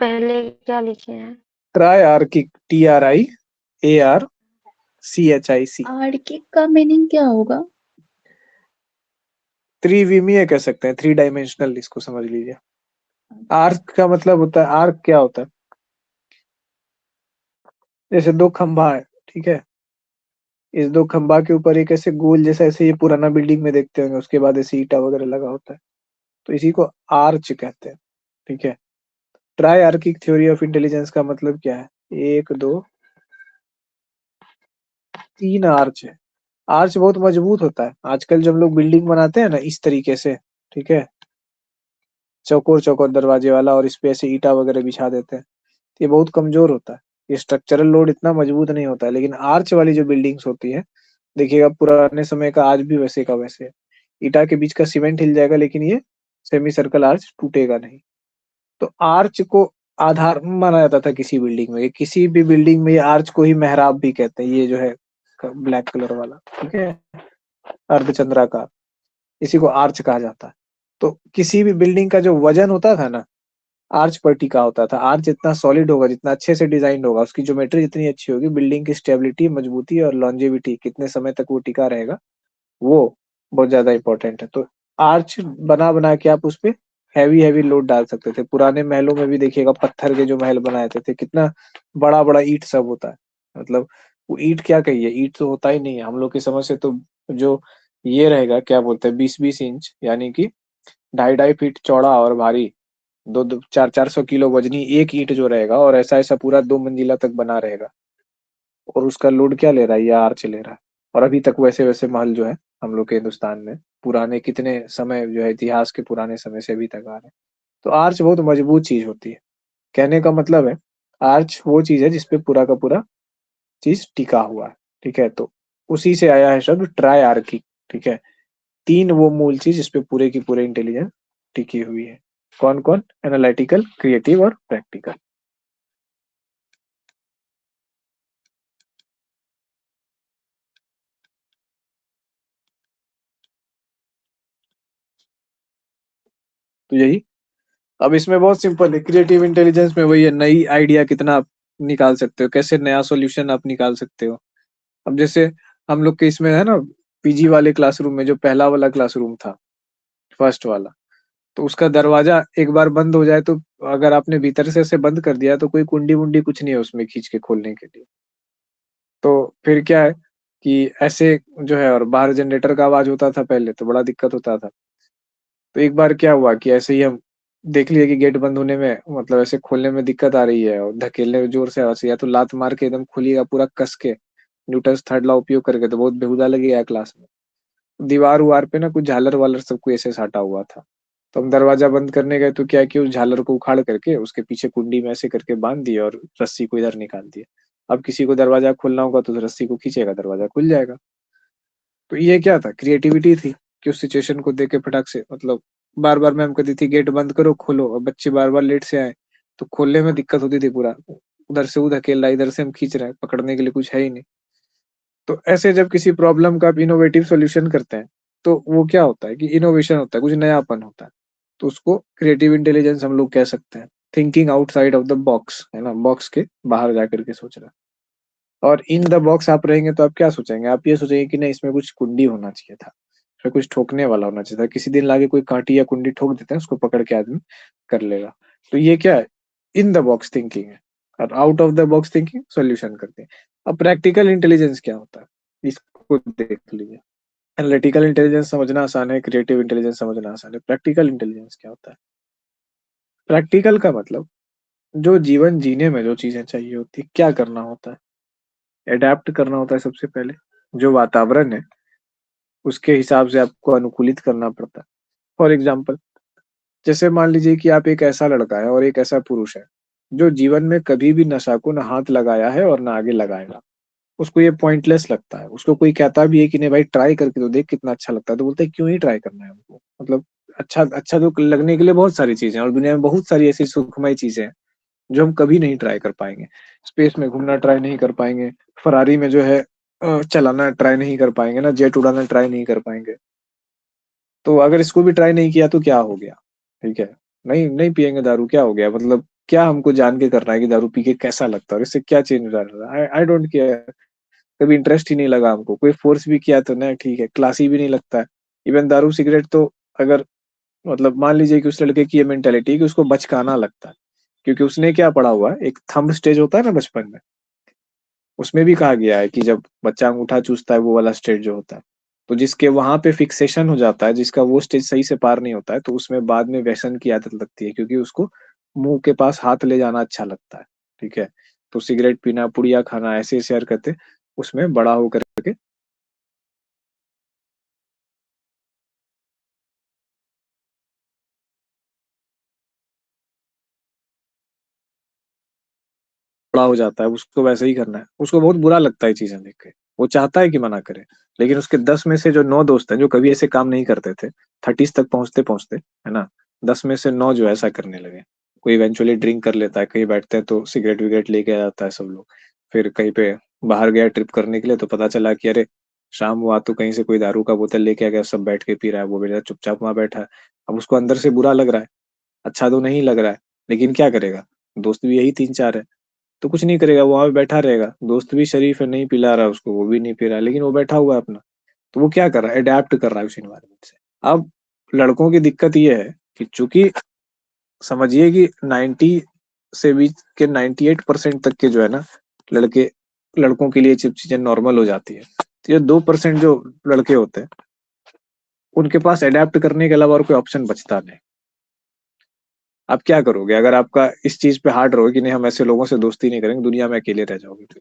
पहले क्या लिखे हैं? ट्रायआर्किक, TRIARCHIC। आर्किक का मीनिंग क्या होगा? त्रिविमीय कह सकते हैं, थ्री डायमेंशनल, इसको समझ लीजिए। आर्क का मतलब होता है, आर्क क्या होता है? जैसे दो खंभा है, ठीक है। इस दो खंभा के ऊपर एक ऐसे गोल जैसा, ऐसे ये पुराना बिल्डिंग में देखते होंगे, उसके बाद ऐसे ईटा वगैरह लगा होता है, तो इसी को आर्च कहते हैं, ठीक है। ट्रायआर्किक थ्योरी ऑफ इंटेलिजेंस का मतलब क्या है? एक दो तीन आर्च है। आर्च बहुत मजबूत होता है। आजकल जब लोग बिल्डिंग बनाते हैं ना इस तरीके से, ठीक है, चौकोर चौकोर दरवाजे वाला, और इस पे ऐसे ईटा वगैरह बिछा देते हैं, तो ये बहुत कमजोर होता है, ये स्ट्रक्चरल लोड इतना मजबूत नहीं होता है। लेकिन आर्च वाली जो बिल्डिंग्स होती है, देखिएगा पुराने समय का आज भी वैसे का वैसे है। ईटा के बीच का सीमेंट हिल जाएगा, लेकिन ये सेमी सर्कल आर्च टूटेगा नहीं। तो आर्च को आधार माना जाता था किसी बिल्डिंग में, किसी भी बिल्डिंग में ये आर्च को ही मेहराब भी कहते हैं, ये जो है ब्लैक कलर वाला, ठीक है, अर्धचंद्राकार, इसी को आर्च कहा जाता है। तो किसी भी बिल्डिंग का जो वजन होता था ना, आर्च पर टिका होता था। आर्च जितना सॉलिड होगा, जितना अच्छे से डिजाइन होगा, उसकी ज्योमेट्री जितनी अच्छी होगी, बिल्डिंग की स्टेबिलिटी, मजबूती और लॉन्जेविटी, कितने समय तक वो टिका रहेगा, वो बहुत ज्यादा इंपॉर्टेंट है। तो आर्च बना बना के आप उस पे हैवी हैवी लोड डाल सकते थे। पुराने महलों में भी देखिएगा, पत्थर के जो महल बनाए थे कितना बड़ा बड़ा ईंट सब होता है। मतलब वो ईंट क्या कहिए, ईंट तो होता ही नहीं है हम लोग की समझ से। तो जो ये रहेगा, क्या बोलते हैं, 20-20 इंच, यानी कि 2.5-2.5 फीट चौड़ा और भारी, 200-400 किलो वजनी एक ईंट जो रहेगा, और ऐसा ऐसा पूरा 2 मंजिला तक बना रहेगा, और उसका लोड क्या ले रहा है, ये आर्च ले रहा है। और अभी तक वैसे वैसे महल जो है हम लोग के हिंदुस्तान में, पुराने कितने समय जो है, इतिहास के पुराने समय से अभी तक आ रहे हैं। तो आर्च बहुत मजबूत चीज होती है। कहने का मतलब है, आर्च वो चीज है जिसपे पूरा का पूरा चीज टिका हुआ है, ठीक है। तो उसी से आया है शब्द ट्राई आर्की, ठीक है। तीन वो मूल चीज जिसपे पूरे की पूरे इंटेलिजेंस टिकी हुई है। कौन कौन? एनालिटिकल, क्रिएटिव और प्रैक्टिकल। तो यही, अब इसमें बहुत सिंपल है, क्रिएटिव इंटेलिजेंस में वही है, नई आइडिया कितना आप निकाल सकते हो, कैसे नया सॉल्यूशन आप निकाल सकते हो। अब जैसे हम लोग के इसमें है ना, पीजी वाले क्लासरूम में जो पहला वाला क्लासरूम था, फर्स्ट वाला, तो उसका दरवाजा एक बार बंद हो जाए तो, अगर आपने भीतर से ऐसे बंद कर दिया तो कोई कुंडी वुंडी कुछ नहीं है उसमें खींच के खोलने के लिए। तो फिर क्या है कि ऐसे जो है, और बाहर जनरेटर का आवाज होता था पहले, तो बड़ा दिक्कत होता था। तो एक बार क्या हुआ कि ऐसे ही हम देख लिए कि गेट बंद होने में, मतलब ऐसे खोलने में दिक्कत आ रही है, और धकेलने में जोर से आवाज, या तो लात मार के एकदम खोलिएगा पूरा कस के, न्यूटन थर्ड लॉ उपयोग करके, तो बहुत बेहुदा लगेगा क्लास में। दीवार उवार पे ना कुछ झालर वालर सब कुछ ऐसे साटा हुआ था। तो हम दरवाजा बंद करने गए तो क्या है कि उस झालर को उखाड़ करके उसके पीछे कुंडी में ऐसे करके बांध दिया, और रस्सी को इधर निकाल दिया। अब किसी को दरवाजा खोलना होगा तो उस रस्सी को खींचेगा, दरवाजा खुल जाएगा। तो ये क्या था, क्रिएटिविटी थी, कि उस सिचुएशन को देख के फटाक से, मतलब बार बार मैम कहती थी गेट बंद करो खोलो, और बच्चे बार बार लेट से आए तो खोलने में दिक्कत होती थी। पूरा उधर से उधर धकेल रहा, इधर से हम खींच रहे हैं, पकड़ने के लिए कुछ है ही नहीं। तो ऐसे जब किसी प्रॉब्लम का आप इनोवेटिव सॉल्यूशन करते हैं, तो वो क्या होता है कि इनोवेशन होता है, कुछ नयापन होता है। तो उसको क्रिएटिव इंटेलिजेंस हम लोग कह सकते हैं। Thinking outside of the box, है ना, बॉक्स के बाहर जाकर के सोच रहा है। और इन द बॉक्स आप रहेंगे तो आप क्या सोचेंगे, आप ये सोचेंगे कि नहीं, इसमें कुछ कुंडी होना चाहिए था, इसमें कुछ ठोकने वाला होना चाहिए था, किसी दिन लाके कोई कांटी या कुंडी ठोक देते हैं, उसको पकड़ के आदमी कर लेगा। तो ये क्या है, इन द बॉक्स थिंकिंग है। और out of the box thinking solution करते हैं। अब प्रैक्टिकल इंटेलिजेंस क्या होता है, इसको देख लीजिए। एनालिटिकल इंटेलिजेंस समझना आसान है, क्रिएटिव इंटेलिजेंस समझना आसान है। प्रैक्टिकल इंटेलिजेंस क्या होता है? प्रैक्टिकल का मतलब, जो जीवन जीने में जो चीजें चाहिए होती है, क्या करना होता है, अडेप्ट करना होता है सबसे पहले। जो वातावरण है उसके हिसाब से आपको अनुकूलित करना पड़ता है। फॉर एग्जाम्पल, जैसे मान लीजिए कि आप एक ऐसा लड़का है और एक ऐसा पुरुष है जो जीवन में कभी भी नशा को ना हाथ लगाया है और ना आगे लगाएगा। उसको ये पॉइंटलेस लगता है। उसको कोई कहता भी है कि नहीं भाई ट्राई करके तो देख कितना अच्छा लगता है, तो बोलते है क्यों ही ट्राई करना है हमको, मतलब अच्छा अच्छा तो लगने के लिए बहुत सारी चीजें हैं, और दुनिया में बहुत सारी ऐसी सुखमय चीजें हैं जो हम कभी नहीं ट्राई कर पाएंगे। स्पेस में घूमना ट्राई नहीं कर पाएंगे, फरारी में जो है चलाना ट्राई नहीं कर पाएंगे ना, जेट उड़ाना ट्राई नहीं कर पाएंगे। तो अगर इसको भी ट्राई नहीं किया तो क्या हो गया, ठीक है। नहीं नहीं पिएंगे दारू, क्या हो गया, मतलब क्या हमको जान के करना है कि दारू पी के कैसा लगता है और इससे क्या चेंज हो रहा है? I don't care. कभी इंटरेस्ट ही नहीं लगा हमको, कोई फोर्स भी किया तो ना, ठीक है, क्लासी भी नहीं लगता है। इवन दारू सिगरेट तो, अगर मतलब मान लीजिए कि उस लड़के की ये मेंटेलिटी कि उसको बचकाना लगता है, क्योंकि उसने क्या पढ़ा हुआ है, एक थंब स्टेज होता है ना बचपन में, उसमें भी कहा गया है कि जब बच्चा अंगूठा चूसता है, वो वाला स्टेज जो होता है, तो जिसके वहां पे फिक्सेशन हो जाता है, जिसका वो स्टेज सही से पार नहीं होता है, तो उसमें बाद में व्यसन की आदत लगती है, क्योंकि उसको मुंह के पास हाथ ले जाना अच्छा लगता है, ठीक है। तो सिगरेट पीना, पुड़िया खाना, ऐसे ऐसे हरकतें उसमें बड़ा होकर के बड़ा हो जाता है, उसको वैसे ही करना है, उसको बहुत बुरा लगता है चीजें देख के, वो चाहता है कि मना करे, लेकिन उसके 10 में से जो 9 दोस्त हैं जो कभी ऐसे काम नहीं करते थे, 30s तक पहुंचते पहुंचते, है ना, 10 में से 9 जो ऐसा करने लगे। कोई इवेंचुअली ड्रिंक कर लेता है, कहीं बैठते हैं तो सिगरेट विगरेट लेके आ जाता है सब लोग, फिर कहीं पे बाहर गया ट्रिप करने के लिए तो पता चला कि अरे शाम हुआ तो कहीं से कोई दारू का बोतल लेके आ गया, सब बैठ के पी रहा है, वो बेचारा चुपचाप वहां बैठा है। अब उसको अंदर से बुरा लग रहा है, अच्छा तो नहीं लग रहा है, लेकिन क्या करेगा, दोस्त भी यही 3-4 है, तो कुछ नहीं करेगा, वो वहां पे बैठा रहेगा, दोस्त भी शरीफ है, नहीं पिला रहा उसको, वो भी नहीं पी रहा है, लेकिन वो बैठा हुआ है अपना। तो वो क्या कर रहा है, अडेप्ट कर रहा है उस इन्वायरमेंट से। अब लड़कों की दिक्कत ये है कि चूंकि समझिए कि 90 से भी के 98% तक के जो है ना लड़के, लड़कों के लिए जब चीजें नॉर्मल हो जाती है, तो ये 2% जो लड़के होते हैं उनके पास अडेप्ट करने के अलावा और कोई ऑप्शन बचता नहीं। आप क्या करोगे अगर आपका इस चीज पे हार्ड रहो कि नहीं हम ऐसे लोगों से दोस्ती नहीं करेंगे, दुनिया में अकेले रह जाओगे फिर।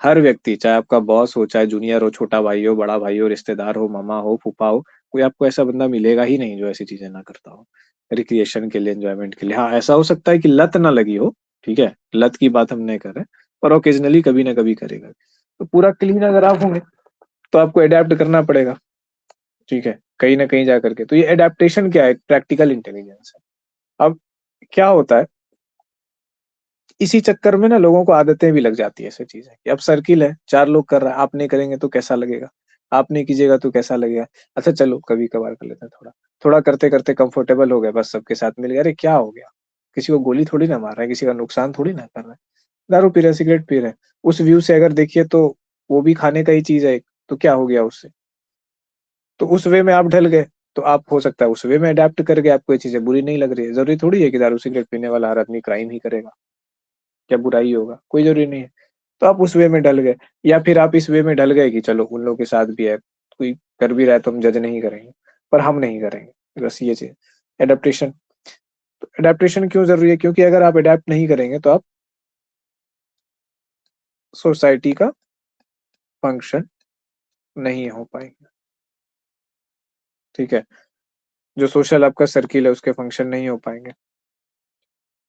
हर व्यक्ति, चाहे आपका बॉस हो, चाहे जूनियर हो, छोटा भाई हो, बड़ा भाई हो, रिश्तेदार हो, मामा हो, फूफा हो, कोई आपको ऐसा बंदा मिलेगा ही नहीं जो ऐसी चीजें ना करता हो रिक्रिएशन के लिए, एंजॉयमेंट के लिए। हाँ, ऐसा हो सकता है कि लत ना लगी हो, ठीक है, लत की बात हम नहीं कर रहे, पर ओकेजनली कभी ना कभी करेगा। तो पूरा क्लीन अगर आप होंगे तो आपको अडेप्ट करना पड़ेगा, ठीक है, कहीं ना कहीं जा करके। तो ये अडेप्टेशन क्या है, प्रैक्टिकल इंटेलिजेंस है। अब क्या होता है, इसी चक्कर में ना लोगों को आदतें भी लग जाती है ऐसी चीजें कि अब सर्किल है, 4 लोग कर रहा है, आप नहीं करेंगे तो कैसा लगेगा, आप नहीं कीजिएगा तो कैसा लगेगा, अच्छा चलो कभी कभार कर लेते हैं, थोड़ा थोड़ा करते करते कंफर्टेबल हो गए, बस सबके साथ मिल गया, अरे क्या हो गया, किसी को गोली थोड़ी ना मार रहा है, किसी का नुकसान थोड़ी ना कर रहा है, दारू पी रहे हैं, सिगरेट पी रहे हैं, उस व्यू से अगर देखिए तो वो भी खाने का ही चीज है, तो क्या हो गया उससे। तो उस वे में आप ढल गए, तो आप हो सकता है उस वे में अडेप्ट कर गए, आपको ये चीजें बुरी नहीं लग रही है, जरूरी थोड़ी है कि दारू सिगरेट पीने वाला हर आदमी क्राइम ही करेगा, क्या बुराई होगा, कोई जरूरी नहीं है। तो आप उस वे में ढल गए, या फिर आप इस वे में ढल गए कि चलो उन लोगों के साथ भी है, कोई कर भी रहा है तो हम जज नहीं करेंगे, पर हम नहीं करेंगे, बस ये चीज एडेप्टेशन। तो एडेप्टेशन क्यों जरूरी है, क्योंकि अगर आप अडेप्ट नहीं करेंगे तो आप सोसाइटी का फंक्शन नहीं हो पाएंगे, ठीक है, जो सोशल आपका सर्किल है उसके फंक्शन नहीं हो पाएंगे।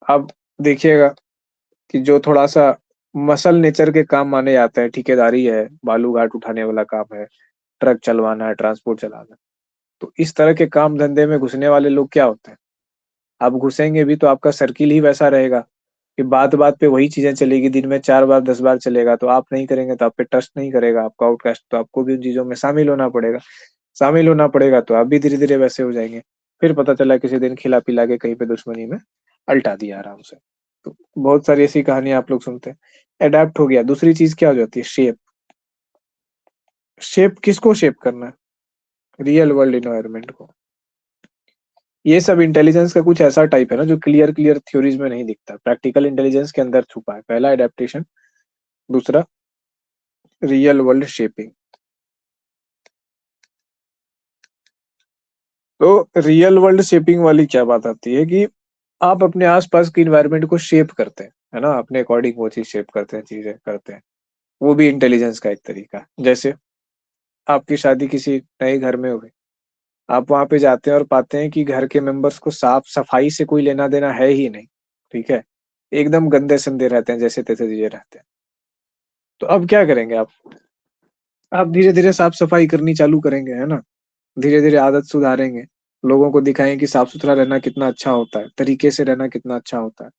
अब देखिएगा कि जो थोड़ा सा मसल नेचर के काम माने जाते हैं, ठेकेदारी है, बालू घाट उठाने वाला काम है, ट्रक चलवाना है, ट्रांसपोर्ट चलाना है, तो इस तरह के काम धंधे में घुसने वाले लोग क्या होते हैं, आप घुसेंगे भी तो आपका सर्किल ही वैसा रहेगा कि बात बात पे वही चीजें चलेगी, दिन में 4 बार 10 बार चलेगा, तो आप नहीं करेंगे तो आप पे ट्रस्ट नहीं करेगा आपका आउटकास्ट, तो आपको भी उन चीजों में शामिल होना पड़ेगा, शामिल होना पड़ेगा तो आप भी धीरे धीरे वैसे हो जाएंगे। फिर पता चला किसी दिन खिला पिला के कहीं पे दुश्मनी में अल्टा दिया आराम से। तो बहुत सारी ऐसी कहानियां आप लोग सुनते हैं। अडेप्ट हो गया, दूसरी चीज क्या हो जाती है, शेप। शेप किसको शेप करना है, रियल वर्ल्ड इन्वायरमेंट को। ये सब इंटेलिजेंस का कुछ ऐसा टाइप है ना जो क्लियर क्लियर थ्योरीज में नहीं दिखता, प्रैक्टिकल इंटेलिजेंस के अंदर छुपा है। पहला एडेप्टेशन, दूसरा रियल वर्ल्ड शेपिंग। तो रियल वर्ल्ड शेपिंग वाली क्या बात आती है कि आप अपने आसपास के इन्वायरमेंट को शेप करते हैं, है ना, अपने अकॉर्डिंग वो चीज शेप करते हैं, चीजें करते हैं, वो भी इंटेलिजेंस का एक तरीका है। जैसे आपकी शादी किसी नए घर में हुई, आप वहां पे जाते हैं और पाते हैं कि घर के मेंबर्स को साफ सफाई से कोई लेना देना है ही नहीं, ठीक है, एकदम गंदे संदे रहते हैं, जैसे तैसे चीजें रहते हैं। तो अब क्या करेंगे आप धीरे धीरे साफ सफाई करनी चालू करेंगे, है ना, धीरे धीरे आदत सुधारेंगे, लोगों को दिखाएं कि साफ सुथरा रहना कितना अच्छा होता है, तरीके से रहना कितना अच्छा होता है।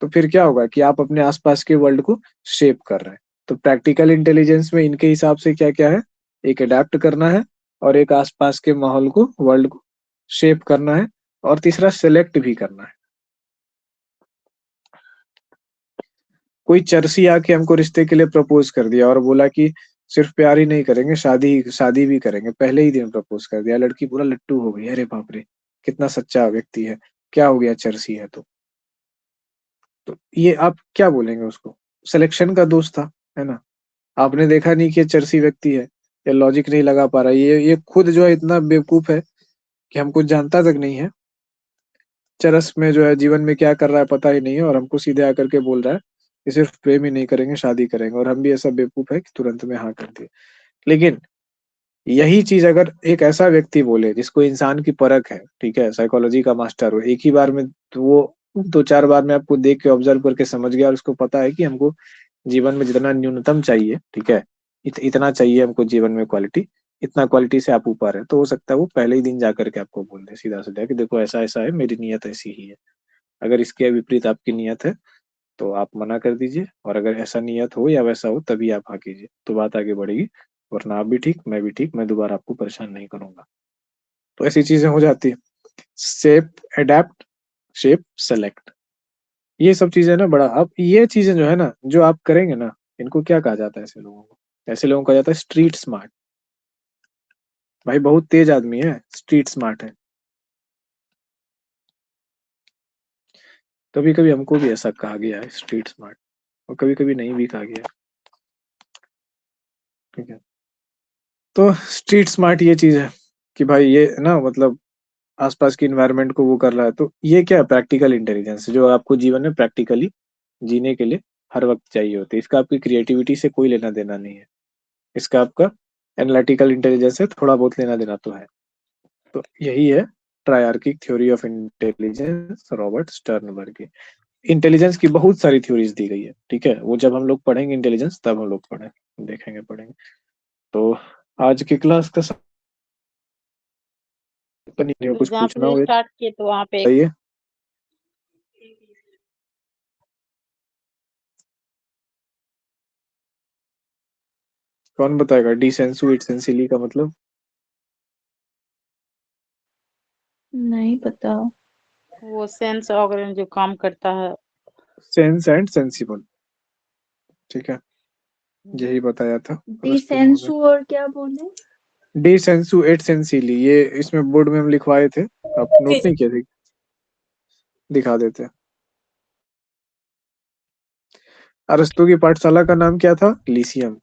तो फिर क्या होगा कि आप अपने आसपास के वर्ल्ड को शेप कर रहे हैं। तो प्रैक्टिकल इंटेलिजेंस में इनके हिसाब से क्या क्या है, एक अडेप्ट करना है, और एक आसपास के माहौल को, वर्ल्ड को शेप करना है, और तीसरा सेलेक्ट भी करना है। कोई चरसी आके हमको रिश्ते के लिए प्रपोज कर दिया और बोला कि सिर्फ प्यार ही नहीं करेंगे, शादी शादी भी करेंगे, पहले ही दिन प्रपोज कर दिया, लड़की पूरा लट्टू हो गई, अरे बाप रे कितना सच्चा व्यक्ति है, क्या हो गया चरसी है तो ये आप क्या बोलेंगे उसको, सिलेक्शन का दोष था, है ना, आपने देखा नहीं कि ये चरसी व्यक्ति है, ये लॉजिक नहीं लगा पा रहा, ये खुद जो है इतना बेवकूफ है कि हमको जानता तक नहीं है, चरस में जो है जीवन में क्या कर रहा है पता ही नहीं है, और हमको सीधे आकर के बोल रहा है कि सिर्फ प्रेम ही नहीं करेंगे, शादी करेंगे, और हम भी ऐसा बेवकूफ है कि तुरंत में हाँ कर दिए। लेकिन यही चीज अगर एक ऐसा व्यक्ति बोले जिसको इंसान की परख है, ठीक है, साइकोलॉजी का मास्टर हो, एक ही बार में तो वो 2-4 बार मैं आपको देख के ऑब्जर्व करके समझ गया और उसको पता है कि हमको जीवन में जितना न्यूनतम चाहिए, ठीक है, इतना चाहिए हमको जीवन में क्वालिटी, इतना क्वालिटी से आप ऊपर है, तो हो सकता है वो पहले ही दिन जा करके आपको बोल दे सीधा सीधा कि देखो ऐसा ऐसा है, मेरी नीयत ऐसी ही है। अगर इसके विपरीत आपकी नीयत है तो आप मना कर दीजिए, और अगर ऐसा नियत हो या वैसा हो तभी आप हाँ कीजिए, तो बात आगे बढ़ेगी। वरना आप भी ठीक, मैं भी ठीक, मैं दोबारा आपको परेशान नहीं करूंगा। तो ऐसी चीजें हो जाती है। शेप, एडेप्ट, शेप, सेलेक्ट, ये सब चीजें ना बड़ा, अब ये चीजें जो है ना, जो आप करेंगे ना, इनको क्या कहा जाता है ऐसे लोगों को? ऐसे लोगों को कहा जाता है स्ट्रीट स्मार्ट। भाई बहुत तेज आदमी है, स्ट्रीट स्मार्ट है। कभी कभी हमको भी ऐसा कहा गया है स्ट्रीट स्मार्ट, और कभी कभी नहीं भी कहा गया, ठीक है। तो स्ट्रीट स्मार्ट ये चीज है कि भाई ये ना मतलब आसपास की इन्वायरमेंट को वो कर रहा है, तो ये क्या है? प्रैक्टिकल इंटेलिजेंस, जो आपको जीवन में प्रैक्टिकली जीने के लिए हर वक्त चाहिए होती है। इसका आपकी क्रिएटिविटी से कोई लेना देना नहीं है, इसका आपका एनालिटिकल इंटेलिजेंस से थोड़ा बहुत लेना देना तो है। तो यही है triarchic theory of intelligence, Robert Sternberg की। इंटेलिजेंस की बहुत सारी थ्योरीज दी गई है, ठीक है, वो जब हम लोग पढ़ेंगे इंटेलिजेंस तब हम लोग पढ़ेंगे। तो आज की क्लास का कुछ जहाँ पूछना से हो स्टार्ट किए तो वहाँ पे बताइए। कौन बताएगा डिसेंसु इटसेंसिली का मतलब? नहीं पता। वो सेंस ऑर्गन जो काम करता है। सेंस एंड सेंसिबल, ठीक है, यही बताया था अरस्तु महोदय। डिसेंसु और क्या बोले? डिसेंसु एट सेंसिली, ये इसमें बोर्ड में हम लिखवाए थे, आप नोट नहीं किए थे? दिखा देते हैं। अरस्तु की पाठशाला का नाम क्या था? लिसियम।